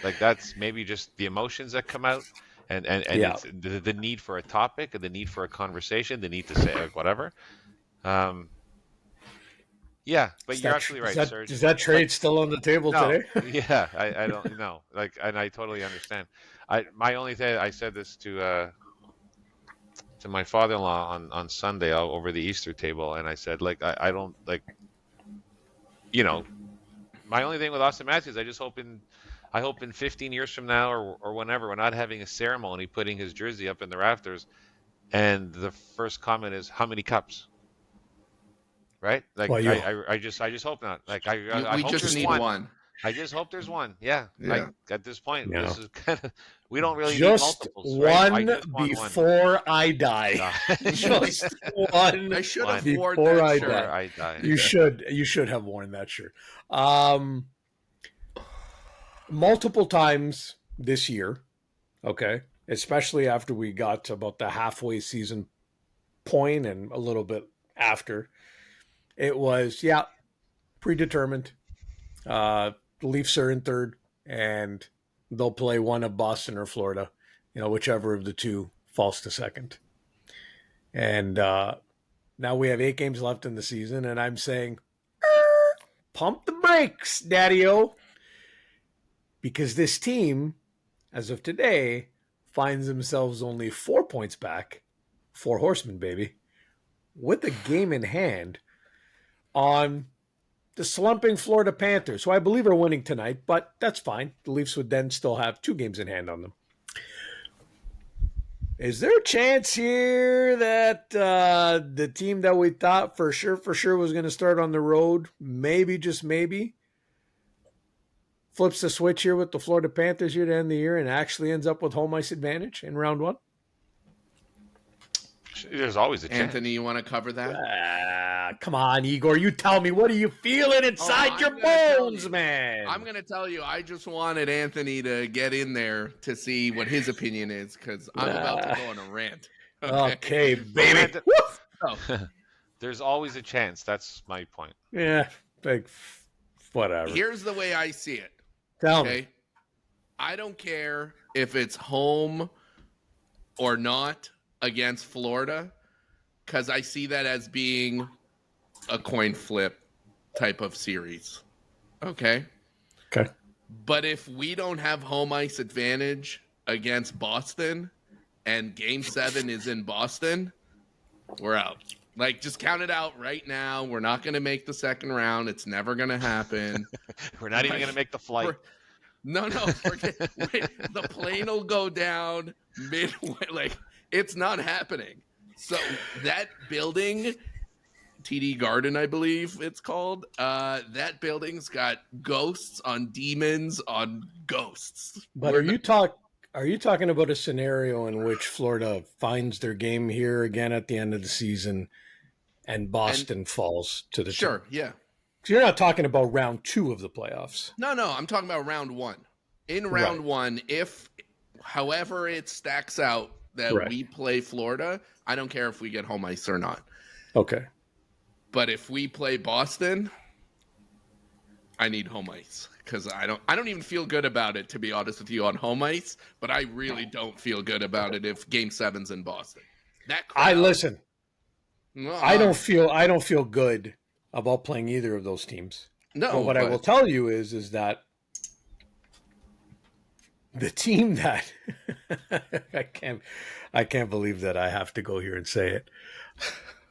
Like that's maybe just the emotions that come out, and yeah. it's the need for a topic and the need for a conversation, the need to say like whatever. Um, yeah, but Is you're that absolutely is right, that Serge. is that Like trade still on the table no, today? yeah, I don't know. Like, and I totally understand. My only thing I said this to my father-in-law on Sunday over the Easter table, and I said like I don't like you know my only thing with Austin Matthews, I hope in 15 years from now or whenever we're not having a ceremony putting his jersey up in the rafters, and the first comment is how many cups, right? Like Well, you I just hope not. Like I We hope just there's need one. one. I just hope there's one. Yeah. Like Yeah. at this point, know, this is kind of we don't really need just multiples, right? I one just want one. before I die. Just one I should have One worn before that I before shirt. die. I die. You should have worn that shirt. Multiple times this year, okay, especially after we got to about the halfway season point and a little bit after, it was predetermined. The Leafs are in third, and they'll play one of Boston or Florida, whichever of the two falls to second. And now we have 8 games left in the season, and I'm saying, pump the brakes, Daddy-O. Because this team, as of today, finds themselves only 4 points back, 4 horsemen, baby, with a game in hand on the slumping Florida Panthers, who I believe are winning tonight, but that's fine. The Leafs would then still have 2 games in hand on them. Is there a chance here that the team that we thought for sure was going to start on the road, maybe, just maybe, flips the switch here with the Florida Panthers here to end the year and actually ends up with home ice advantage in round 1? There's always a chance. Anthony, you want to cover that? Come on, Igor. You tell me. What are you feeling inside your bones, man? I'm going to tell you. I just wanted Anthony to get in there to see what his opinion is because I'm about to go on a rant. Okay, baby. There's always a chance. That's my point. Yeah, like, whatever. Here's the way I see it. Tell me. I don't care if it's home or not against Florida because I see that as being a coin flip type of series. Okay. But if we don't have home ice advantage against Boston and game 7 is in Boston, we're out. Like, just count it out right now. We're not going to make the second round. It's never going to happen. We're not even going to make the flight. No. The plane will go down midway. Like, it's not happening. So that building, TD Garden, I believe it's called, that building's got ghosts on demons on ghosts. But are you talking about a scenario in which Florida finds their game here again at the end of the season and Boston falls to the Sure, top? yeah. So you're not talking about round 2 of the playoffs. No, I'm talking about round 1. In round 1, if however it stacks out that we play Florida, I don't care if we get home ice or not. Okay. But if we play Boston, I need home ice because I don't even feel good about it, to be honest with you, on home ice. But I really don't feel good about it if Game 7's in Boston. That crowd, listen. I don't feel good about playing either of those teams. No, but what I will tell you is that the team that I can't believe that I have to go here and say it.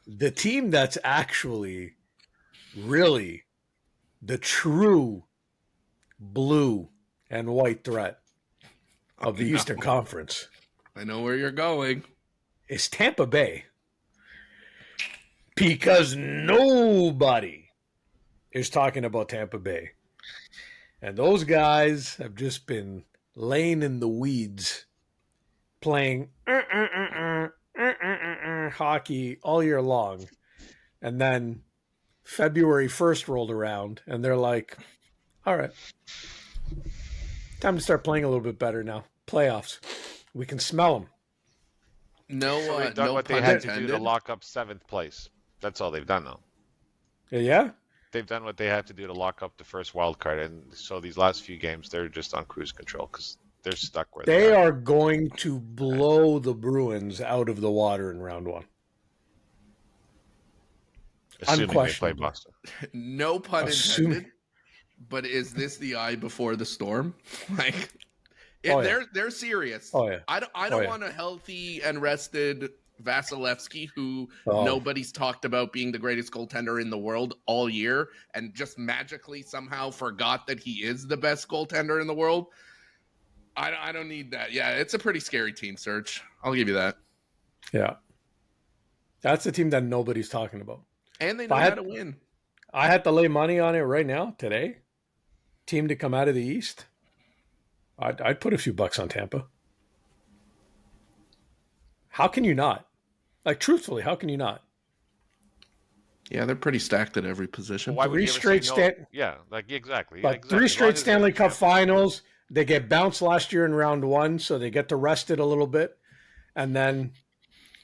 The team that's actually really the true blue and white threat of the Eastern Conference. I know where you're going. Is Tampa Bay. Because nobody is talking about Tampa Bay. And those guys have just been laying in the weeds playing hockey all year long. And then February 1st rolled around and they're like, all right, Time to start playing a little bit better now. Playoffs. We can smell them. So they've done No what they pun had to do to intended. lock up 7th place. That's all they've done, though. Yeah? They've done what they had to do to lock up the first wild card, and so these last few games, they're just on cruise control because they're stuck where they They are. are going to blow the Bruins out of the water in round one. Assuming they play Unquestionably. Boston. No pun Assuming- intended. But is this the eye before the storm? Like, if Oh, yeah. they're serious. Oh, yeah. I don't Oh, yeah. want a healthy and rested Vasilevsky who Oh. nobody's talked about being the greatest goaltender in the world all year and just magically somehow forgot that he is the best goaltender in the world. I don't need that. Yeah, it's a pretty scary team, Serge. I'll give you that. Yeah. That's the team that nobody's talking about. And they know how to win. I had to lay money on it right now, today. Team to come out of the East. I'd put a few bucks on Tampa. How can you not? Like, truthfully, how can you not? Yeah, they're pretty stacked at every position. Why would Three you ever straight say no? Yeah, like exactly. But exactly. three As long straight as Stanley they're Cup champions. finals. They get bounced last year in round one, so they get to rest it a little bit. And then,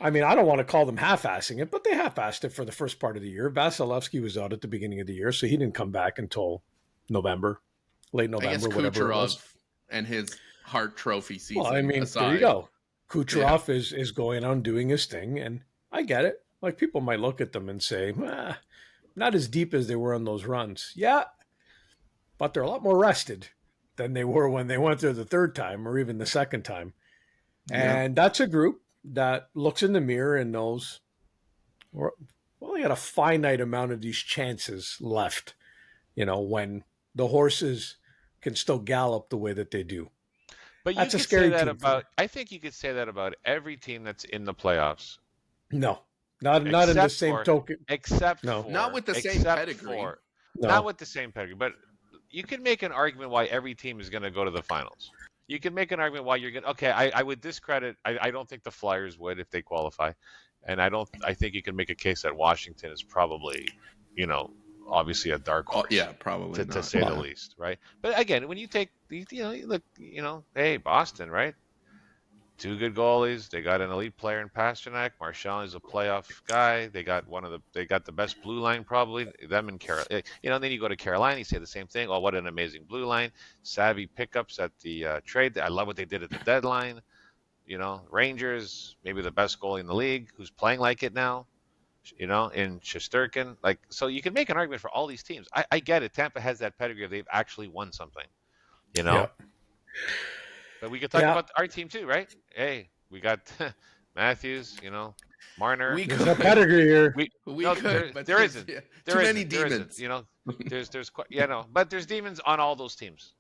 I mean, I don't want to call them half-assing it, but they half-assed it for the first part of the year. Vasilevsky was out at the beginning of the year, so he didn't come back until November, late November, I guess whatever it was. Kucherov and his Hart Trophy season. Well, I mean, aside. there you go. Kucherov is going on doing his thing, and I get it. Like, people might look at them and say, not as deep as they were on those runs. Yeah, but they're a lot more rested than they were when they went there the third time or even the second time. Yeah. And that's a group that looks in the mirror and knows we only got a finite amount of these chances left, when the horses can still gallop the way that they do. But you That's a could scary say that team for about. me. I think you could say that about every team that's in the playoffs. No, not in the Except same for- token. Except No. for Not with the same except pedigree. for- No. Not with the same pedigree, but you can make an argument why every team is going to go to the finals. You can make an argument why you're going to. Okay, I would discredit. I don't think the Flyers would if they qualify, and I think you can make a case that Washington is probably, obviously a dark horse. Yeah, probably to not. say the least, right? But again, when you take these, look, hey, Boston, right? 2 good goalies. They got an elite player in Pasternak. Marchand is a playoff guy. They got the best blue line probably. Them and Carolina. Then you go to Carolina. You say the same thing. Oh, what an amazing blue line! Savvy pickups at the trade. I love what they did at the deadline. Rangers, maybe the best goalie in the league, who's playing like it now. In Shesterkin. So you can make an argument for all these teams. I get it. Tampa has that pedigree of they've actually won something. Yeah. But we could talk about our team too, right? Hey, we got Matthews, Marner. There's no pedigree here. There isn't. Yeah, too many demons. There's but there's demons on all those teams,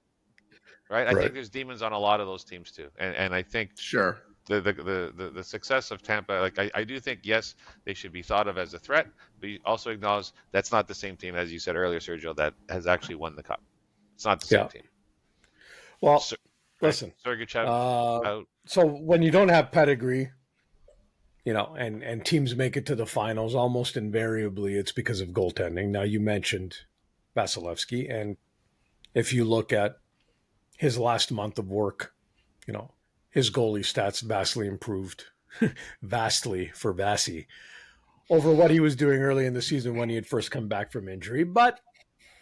right? I think there's demons on a lot of those teams too, and I think sure the success of Tampa, I do think yes they should be thought of as a threat, but you also acknowledge that's not the same team as you said earlier, Sergio, that has actually won the cup. It's not the same team. Well, listen. Sergachev so when you don't have pedigree, and teams make it to the finals, almost invariably it's because of goaltending. Now, you mentioned Vasilevsky, and if you look at his last month of work, his goalie stats vastly improved, vastly for Vasi, over what he was doing early in the season when he had first come back from injury. But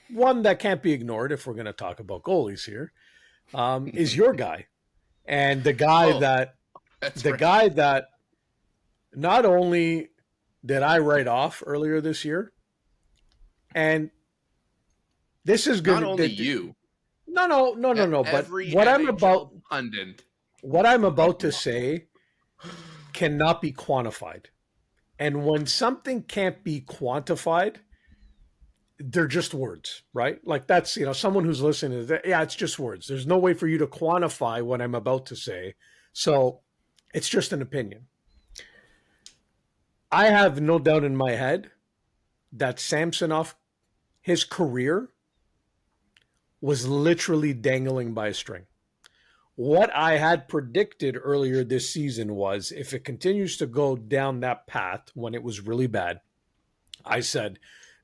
one that can't be ignored, if we're going to talk about goalies here, is your guy. And the guy guy that not only did I write off earlier this year, and this is good. Not only you. No. But what I'm about to say cannot be quantified. And when something can't be quantified, they're just words, right? Like that's, someone who's listening to that, it's just words. There's no way for you to quantify what I'm about to say. So it's just an opinion. I have no doubt in my head that Samsonov, his career was literally dangling by a string. What I had predicted earlier this season was if it continues to go down that path when it was really bad, I said,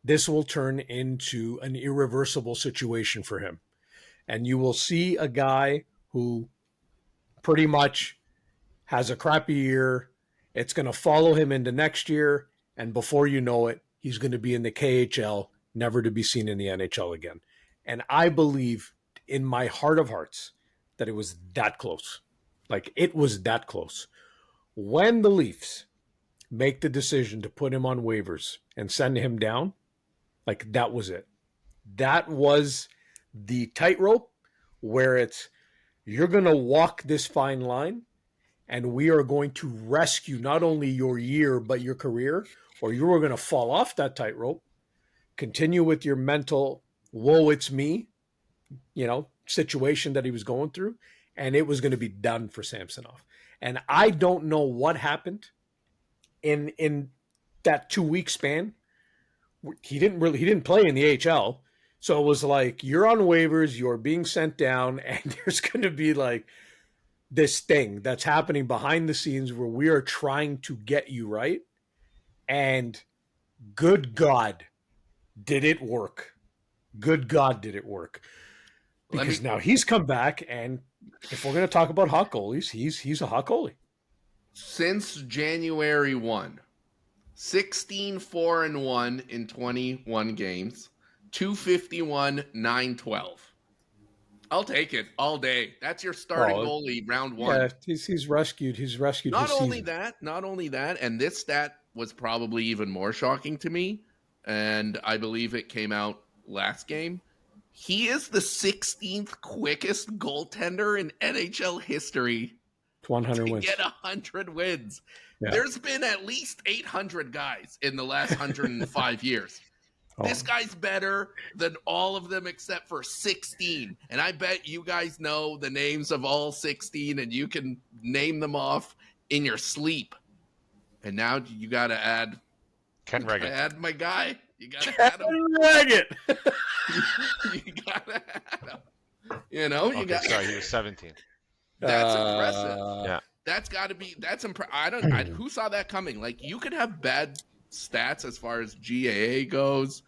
this will turn into an irreversible situation for him. and you will see a guy who pretty much has a crappy year. It's going to follow him into next year. And before you know it, he's going to be in the KHL, never to be seen in the NHL again. And I believe in my heart of hearts that it was that close. Like, it was that close. When the Leafs make the decision to put him on waivers and send him down, like, that was it. That was the tightrope where it's, you're going to walk this fine line, and we are going to rescue not only your year, but your career, or you are going to fall off that tightrope, continue with your mental, whoa, it's me, situation that he was going through, and it was going to be done for Samsonov. And I don't know what happened in that 2 week span. He didn't play in the AHL. So it was like, you're on waivers, you're being sent down, and there's going to be like this thing that's happening behind the scenes where we are trying to get you right. And good God, did it work? Good God, did it work? Because now he's come back, and if we're going to talk about hot goalies, he's a hot goalie. Since January 1, 16-4-1 in 21 games, 251, 912. I'll take it all day. That's your starting goalie round 1. Yeah, he's rescued. He's rescued. Not only that, and this stat was probably even more shocking to me, and I believe it came out last game. He is the 16th quickest goaltender in NHL history 100 to wins. get 100 wins. Yeah. There's been at least 800 guys in the last 105 years. This guy's better than all of them except for 16. And I bet you guys know the names of all 16, and you can name them off in your sleep. And now you got to add Ken Regan. Add my guy. You got to add him. Regan. You got to add him. You got. Sorry, he was 17. That's impressive. Yeah. That's got to be. That's impressive. Who saw that coming? Like, you could have bad stats as far as GAA goes,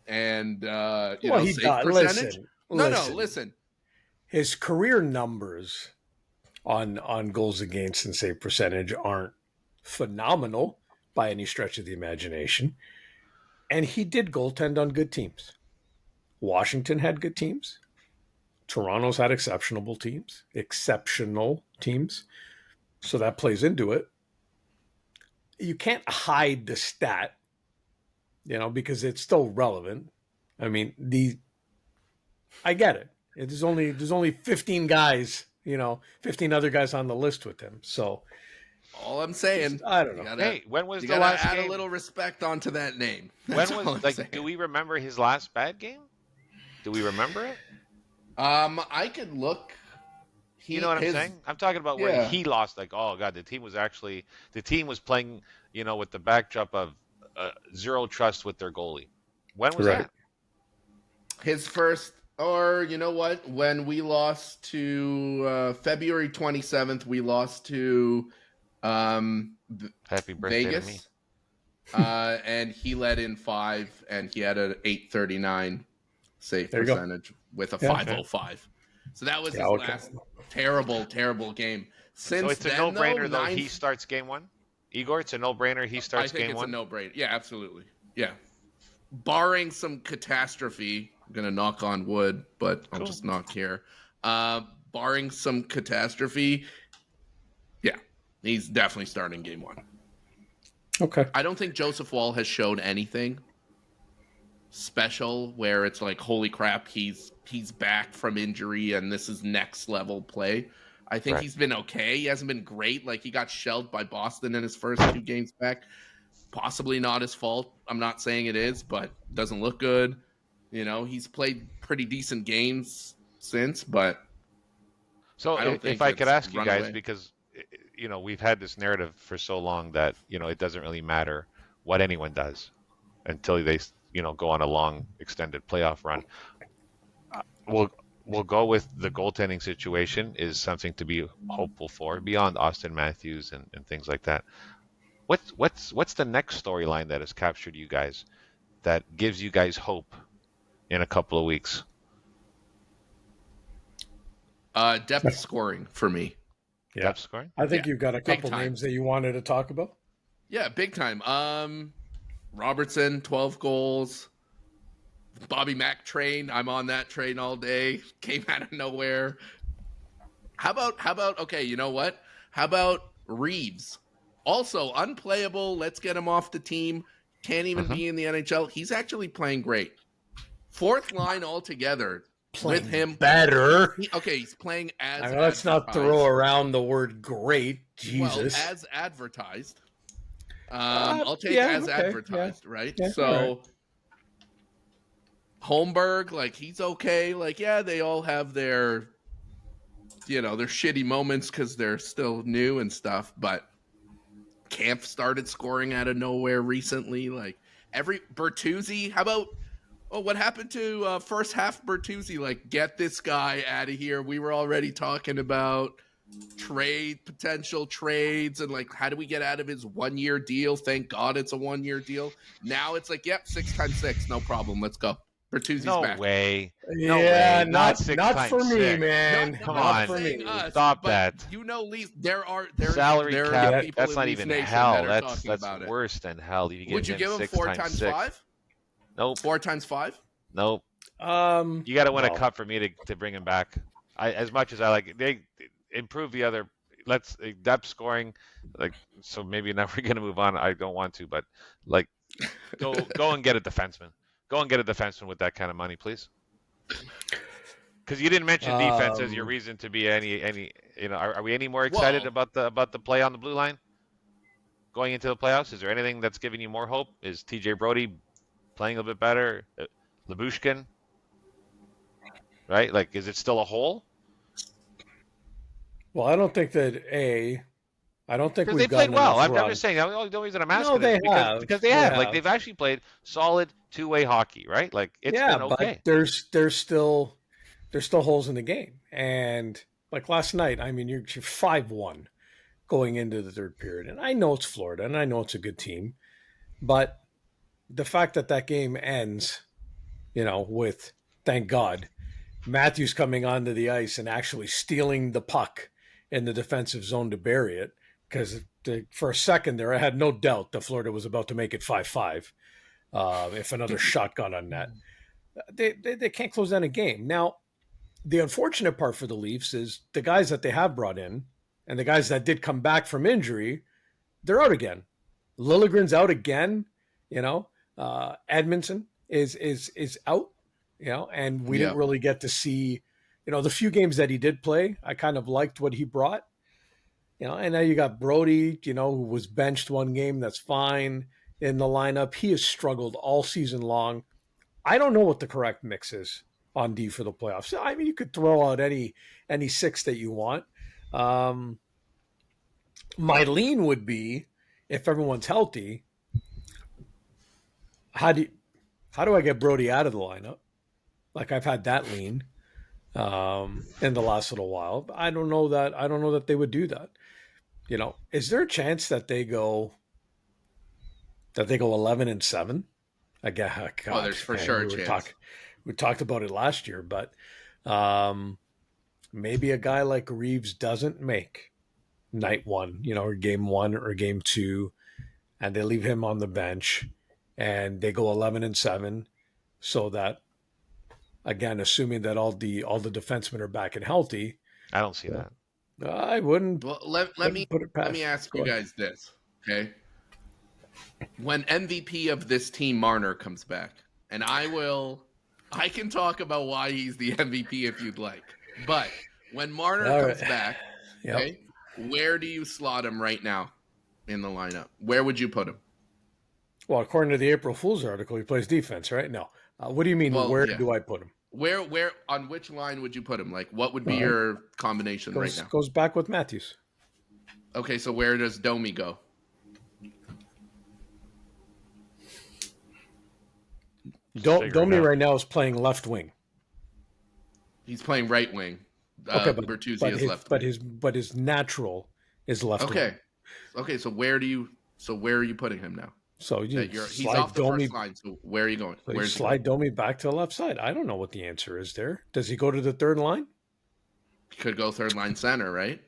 and save percentage. Listen. His career numbers on goals against and save percentage aren't phenomenal by any stretch of the imagination, and he did goaltend on good teams. Washington had good teams. Toronto's had exceptional teams. So that plays into it. You can't hide the stat, because it's still relevant. I mean, I get it. There's only 15 guys, 15 other guys on the list with him. So all I'm saying, I don't know. When was the last game? Add a little respect onto that name. Do we remember his last bad game? Do we remember it? I could look. You know what I'm saying? I'm talking about where he lost. Like, oh God, the team was playing, with the backdrop of zero trust with their goalie. When was that? His first, or you know what? When we lost to February 27th, we lost to Happy birthday Vegas. to me. And he let in 5, and he had an 839 save percentage with a 505. So that was his last terrible game. So it's a no-brainer, though. He starts game 1. Igor, it's a no-brainer. He starts game 1. I think it's a no-brainer. Yeah, absolutely. Yeah, barring some catastrophe. I'm gonna knock on wood, but I'll just knock here. Barring some catastrophe, yeah, he's definitely starting game 1. Okay. I don't think Joseph Woll has shown anything special where it's like, holy crap, he's back from injury and this is next level play. I think he's been okay. He hasn't been great. Like, he got shelled by Boston in his first 2 games back. Possibly not his fault. I'm not saying it is, but doesn't look good. He's played pretty decent games since, but so if I could ask you guys, because we've had this narrative for so long that it doesn't really matter what anyone does until they go on a long extended playoff run. We'll go with the goaltending situation is something to be hopeful for beyond Austin Matthews and things like that. What's the next storyline that has captured you guys that gives you guys hope in a couple of weeks? Depth scoring for me. Yeah. Depth scoring. I think Yeah, you've got a big couple time. names that you wanted to talk about. Yeah, big time. Robertson, 12 goals. Bobby Mack train. I'm on that train all day. Came out of nowhere. How about okay, you know what? How about Reeves? Also unplayable. Let's get him off the team. Can't even Mm-hmm. be in the NHL. He's actually playing great. Fourth line altogether with Playing him. better. Okay, he's playing as Let's not throw advertised. around the word great. Well, Jesus. as advertised. I'll take Yeah, as okay, advertised, right? yeah, So all right. Holmberg, like he's okay. Like, yeah, they all have their their shitty moments because they're still new and stuff, but Camp started scoring out of nowhere recently. Like every Bertuzzi, how about what happened to first half Bertuzzi? Like, get this guy out of here. We were already talking about potential trades, and like, how do we get out of his 1-year deal? Thank God it's a 1-year deal. Now it's like, yep, 6x6, no problem. Let's go. Bertuzzi's No back. way. No Yeah, way. Not not for me, 6x6. man. Come I'm Not not on. for saying me. us, Stop but that. Leafs. There are Salary there cap. are people That's in not Leafs even Nation hell. that are That's talking about it. worse than hell. If you Would you him give him 6 4 times times 6. 5? Nope. 4 times 5? Nope. Um, You got to win a well, cup for me to bring him back. As much as I like, they improve the other. Let's depth scoring, like so. Maybe now we're gonna move on. I don't want to, but like, go and get a defenseman. Go and get a defenseman with that kind of money, please. Because you didn't mention defense as your reason to be any. Are we any more excited Well, about the play on the blue line going into the playoffs? Is there anything that's giving you more hope? Is TJ Brody playing a little bit better? Labushkin, right? Like, is it still a hole? well, I don't think that I don't think Because they we've played gotten well. enough I'm run. just saying. The only reason I'm No, asking is they have. because they They have. Like have. they've actually played solid two-way hockey, right? Like it's Yeah, been but okay. there's still holes in the game. And like last night, I mean, you're 5-1 going into the third period, and I know it's Florida, and I know it's a good team, but the fact that that game ends, with thank God Matthews coming onto the ice and actually stealing the puck in the defensive zone to bury it, because for a second there, I had no doubt that Florida was about to make it 5-5 if another shot got on net. They can't close down a game. Now, the unfortunate part for the Leafs is the guys that they have brought in and the guys that did come back from injury, they're out again. Liljegren's out again. Edmondson is out. And we didn't yeah. really get to see, the few games that he did play. I kind of liked what he brought. And now you got Brody, who was benched one game. That's fine in the lineup. He has struggled all season long. I don't know what the correct mix is on D for the playoffs. I mean, you could throw out any six that you want. My lean would be, if everyone's healthy, how do I get Brody out of the lineup? Like I've had that lean in the last little while. I don't know that they would do that. Is there a chance that they go 11-7? Again, God, There's for man, sure a chance. We talked about it last year, but maybe a guy like Reeves doesn't make night one, or game one or game two, and they leave him on the bench and they go 11-7, so that, again, assuming that all the defensemen are back and healthy, I don't see that. I wouldn't. Well, let me put it past. let me ask you guys this, okay? When MVP of this team Marner comes back, and I can talk about why he's the MVP if you'd like. But when Marner comes back, okay, where do you slot him right now in the lineup? Where would you put him? Well, according to the April Fool's article, he plays defense, right? No. What do you mean? Where do I put him? Where on which line would you put him? Like, what would be your combination right now? Goes back with Matthews. Okay, so where does Domi go? Domi right now is playing left wing. He's playing right wing. Okay, Bertuzzi is left wing. But his natural is left wing. Okay. So where are you putting him now? So he's off the Domi, first line. So where are you going? So you slide Domi back to the left side. I don't know what the answer is there. Does he go to the third line? Could go third line center, right?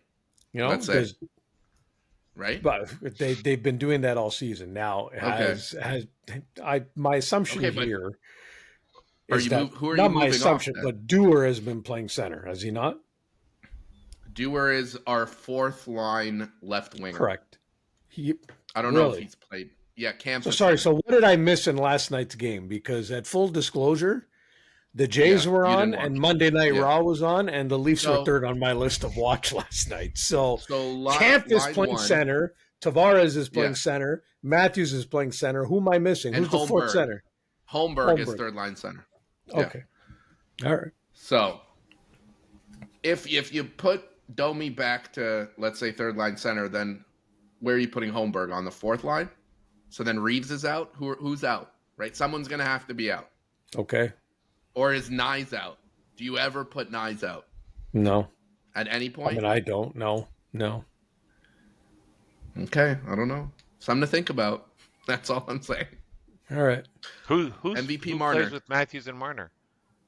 You know, Let's say, right? but they've been doing that all season. Now Okay. my assumption Okay, but here are is you that who are you not my moving off assumption, then? but Dewar has been playing center, has he not? Dewar is our fourth line left winger. Correct. He I don't know if really. he's played. Yeah, Camps So is sorry. center. So what did I miss in last night's game? Because at full disclosure, the Jays Yeah, were you on, didn't and watch. Monday Night Yeah. Raw was on, and the Leafs were So third on my list of watch last night. So Camp is line playing one center, Tavares is playing yeah, center, Matthews is playing center. Who am I missing? and Who's the fourth center? Holmberg is Holmberg. third line center. Yeah. Okay. All right. So if you put Domi back to, let's say, third line center, then where are you putting Holmberg, on the fourth line? So then Reeves is out. Who's out? Right? Someone's gonna have to be out. Okay. Or is Nyes out? Do you ever put Nyes out No. at any I point? mean, I don't know. No. Okay, I don't know. Something to think about. That's all I'm saying. All right. Who MVP Marner plays with Matthews and Marner?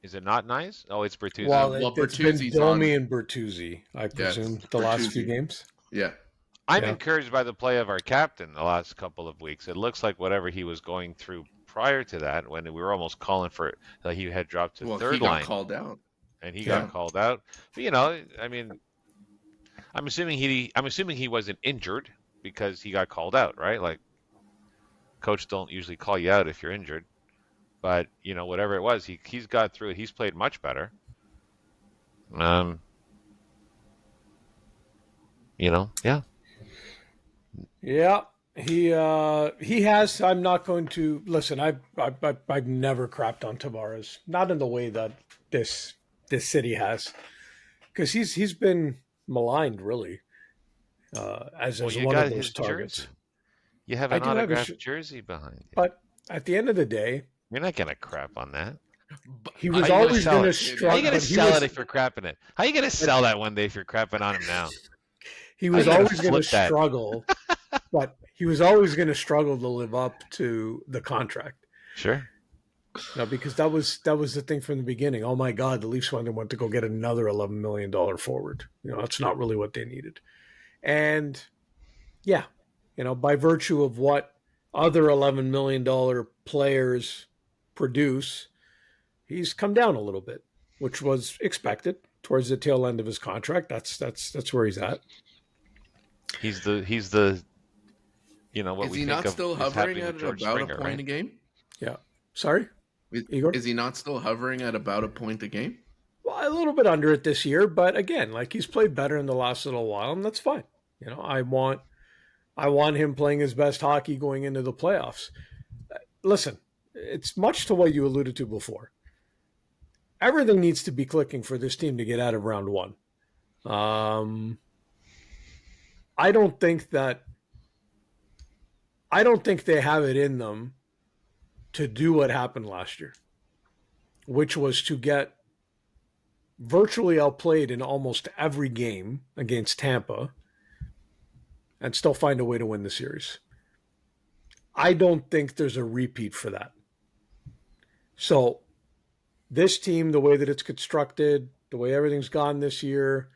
Is it not nice? Oh, it's Bertuzzi. Well, well, it's been Bertuzzi's Domi on. and Bertuzzi, I Yes, presume, the last few Bertuzzi. games. Yeah. I'm Yeah. encouraged by the play of our captain the last couple of weeks. It looks like whatever he was going through prior to that, when we were almost calling for it, like he had dropped to Well, third he got line, called out. and he Yeah. got called out. But you know, I mean, I'm assuming he wasn't injured because he got called out, right? Like, coach don't usually call you out if you're injured, but you know, whatever it was, he's got through it. He's played much better. You know, yeah. Yeah, he has. I'm not going to listen. I've never crapped on Tavares, not in the way that this city has, because he's been maligned really as Well, you one got of those his targets. jersey. You have I an do have autographed jersey behind you. but at the end of the day, You're not gonna crap on that. he was How you gonna always sell going to it? struggle. How you gonna but he sell was- it if you're crapping it? How you gonna sell that one day if you're crapping on him now? He How was you gonna always going to flip that? struggle, but he was always going to struggle to live up to the contract. Sure. No, because that was the thing from the beginning. Oh my God, the Leafs went to go get another $11 million forward. You know, that's not really what they needed. And yeah, you know, by virtue of what other $11 million players produce, he's come down a little bit, which was expected towards the tail end of his contract. That's where he's at. He's the you know what Is we he think not of still is hovering happening at with George about Springer, a point right? a game? Yeah. Sorry, Igor? Is he not still hovering at about a point a game? Well, a little bit under it this year, but again, like he's played better in the last little while, and that's fine. You know, I want him playing his best hockey going into the playoffs. Listen, it's much to what you alluded to before. Everything needs to be clicking for this team to get out of round one. I don't think they have it in them to do what happened last year, which was to get virtually outplayed in almost every game against Tampa and still find a way to win the series. I don't think there's a repeat for that. So this team, the way that it's constructed, the way everything's gone this year,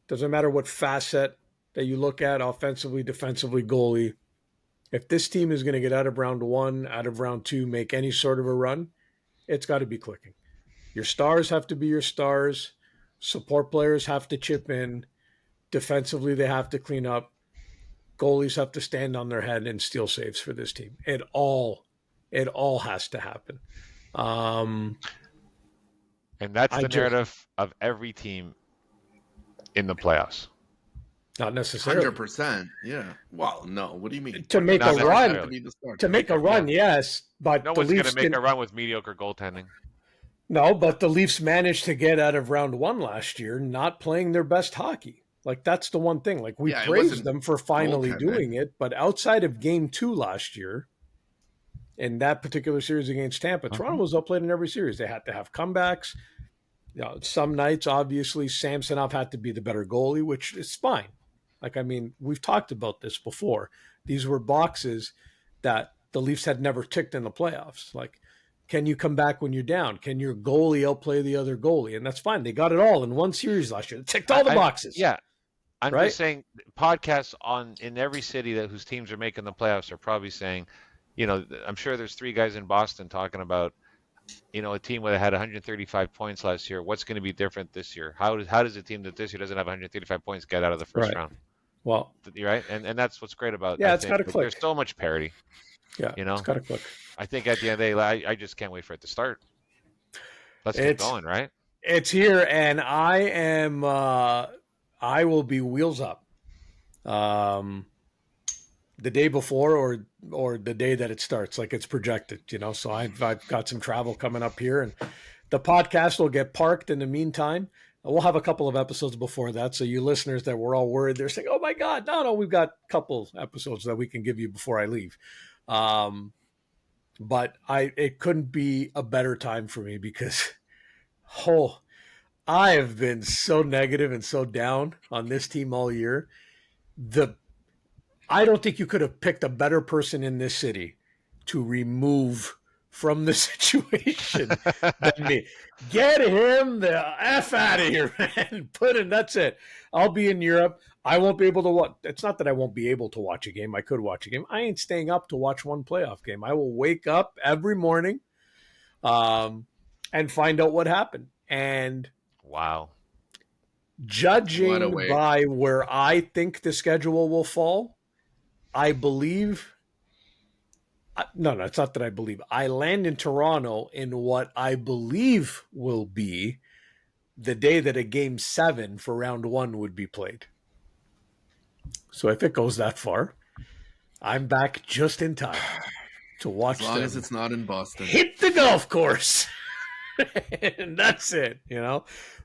doesn't matter what facet that you look at, offensively, defensively, goalie. If this team is going to get out of round one, out of round two, make any sort of a run, it's got to be clicking. Your stars have to be your stars. Support players have to chip in. Defensively, they have to clean up. Goalies have to stand on their head and steal saves for this team. It all has to happen. And that's the narrative of every team in the playoffs. Not necessarily. 100%. Yeah. Well, no. What do you mean? To make a run, Yeah. yes, but No the one's going Leafs to make a run with mediocre goaltending. No, but the Leafs managed to get out of round one last year, not playing their best hockey. Like that's the one thing. Like we praised them for finally doing it, but outside of game 2 last year, in that particular series against Tampa, Toronto was outplayed in every series. They had to have comebacks. You know, some nights, obviously, Samsonov had to be the better goalie, which is fine. Like, I mean, we've talked about this before. These were boxes that the Leafs had never ticked in the playoffs. Like, Can you come back when you're down? Can your goalie outplay the other goalie? And that's fine. They got it all in one series last year. They ticked all the boxes. Yeah. I'm right? just saying podcasts in every city whose teams are making the playoffs are probably saying, I'm sure there's 3 guys in Boston talking about, a team that had 135 points last year. What's going to be different this year? How does a team that this year doesn't have 135 points get out of the first round? Well, right, and that's what's great about. Yeah, it's got to click. There's so much parity. Yeah, it's got to click. I think at the end of the day, I just can't wait for it to start. Let's get going, right? It's here, and I am. I will be wheels up. The day before or the day that it starts, like it's projected, So I've got some travel coming up here, and the podcast will get parked in the meantime. We'll have a couple of episodes before that, so you listeners that were all worried, they're saying, "Oh my God, no, we've got a couple episodes that we can give you before I leave." But it couldn't be a better time for me because, I have been so negative and so down on this team all year. I don't think you could have picked a better person in this city to remove from the situation than me. Get him the F out of here, man. Put him, that's it. I'll be in Europe. I won't be able to watch. It's not that I won't be able to watch a game. I could watch a game. I ain't staying up to watch one playoff game. I will wake up every morning and find out what happened. And wow. Judging by where I think the schedule will fall, I believe – no, it's not that I believe. I land in Toronto in what I believe will be the day that a Game 7 for Round 1 would be played. So if it goes that far, I'm back just in time to watch as long as it's not in Boston. Hit the golf course. And that's it,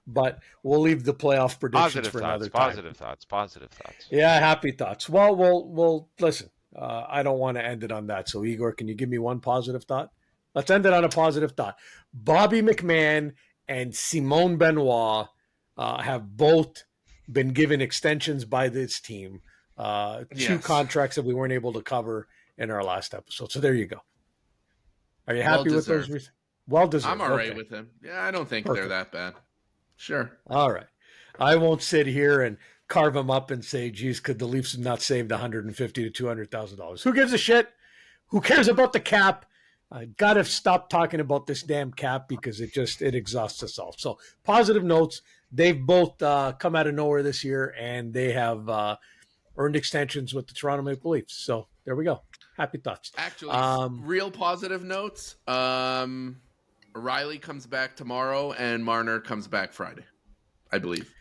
But we'll leave the playoff predictions for another time. Positive thoughts. Yeah, happy thoughts. Well, we'll listen. I don't want to end it on that. So, Igor, can you give me one positive thought? Let's end it on a positive thought. Bobby McMahon and Simone Benoit have both been given extensions by this team. 2 contracts that we weren't able to cover in our last episode. So there you go. Are you happy with those? Well deserved. I'm all right with him. Yeah, I don't think they're that bad. Sure. All right. I won't sit here and carve them up and say, geez, could the Leafs have not saved $150,000 to $200,000? Who gives a shit? Who cares about the cap? I got to stop talking about this damn cap because it exhausts us all. So positive notes. They've both come out of nowhere this year, and they have earned extensions with the Toronto Maple Leafs. So there we go. Happy thoughts. Actually, real positive notes. Riley comes back tomorrow, and Marner comes back Friday, I believe.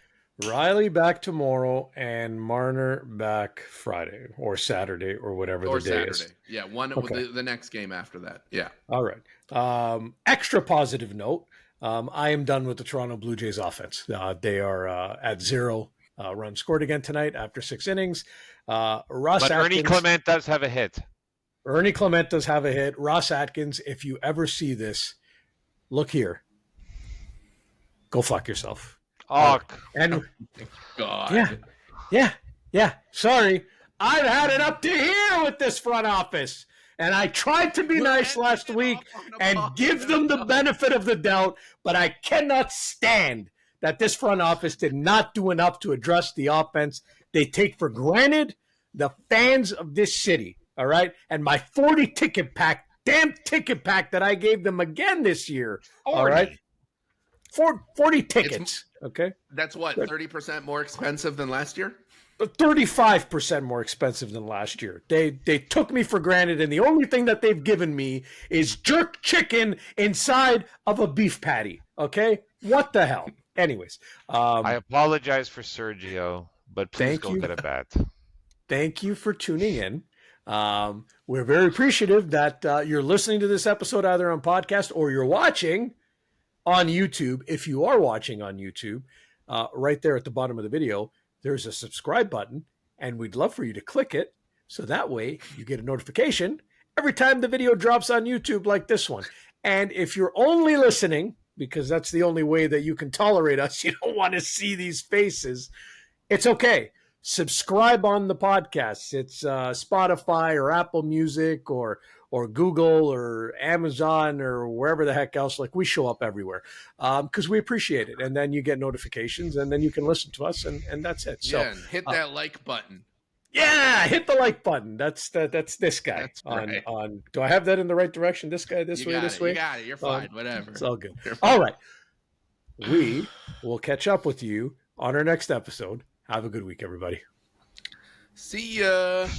Riley back tomorrow, and Marner back Friday or Saturday or whatever the day is. Yeah, the next game after that. Yeah. All right. Extra positive note. I am done with the Toronto Blue Jays offense. They are at 0 runs scored again tonight after 6 innings. Ernie Clement does have a hit. Ernie Clement does have a hit. Ross Atkins, if you ever see this, look here. Go fuck yourself. Oh, and God. Yeah. Sorry. I've had it up to here with this front office. And I tried to be nice last week and give them the benefit of the doubt, but I cannot stand that this front office did not do enough to address the offense. They take for granted the fans of this city, all right? And my 40 ticket pack, damn ticket pack that I gave them again this year, all right? 40 tickets, okay? That's what, 30% more expensive than last year? 35% more expensive than last year. They took me for granted, and the only thing that they've given me is jerk chicken inside of a beef patty, okay? What the hell? Anyways. I apologize for Sergio, but please go get a bat. Thank you for tuning in. We're very appreciative that you're listening to this episode either on podcast or you're watching on YouTube. If you are watching on YouTube, right there at the bottom of the video, there's a subscribe button, and we'd love for you to click it so that way you get a notification every time the video drops on YouTube like this one. And if you're only listening, because that's the only way that you can tolerate us, you don't want to see these faces, it's okay. Subscribe on the podcast. It's Spotify or Apple Music or or Google or Amazon or wherever the heck else, like we show up everywhere because we appreciate it. And then you get notifications and then you can listen to us and that's it. So and hit that like button. yeah, hit the like button. That's this guy That's right. on. Do I have that in the right direction? This guy this way, this way. You got it. You're fine. Whatever. It's all good. All right. We will catch up with you on our next episode. Have a good week, everybody. See ya.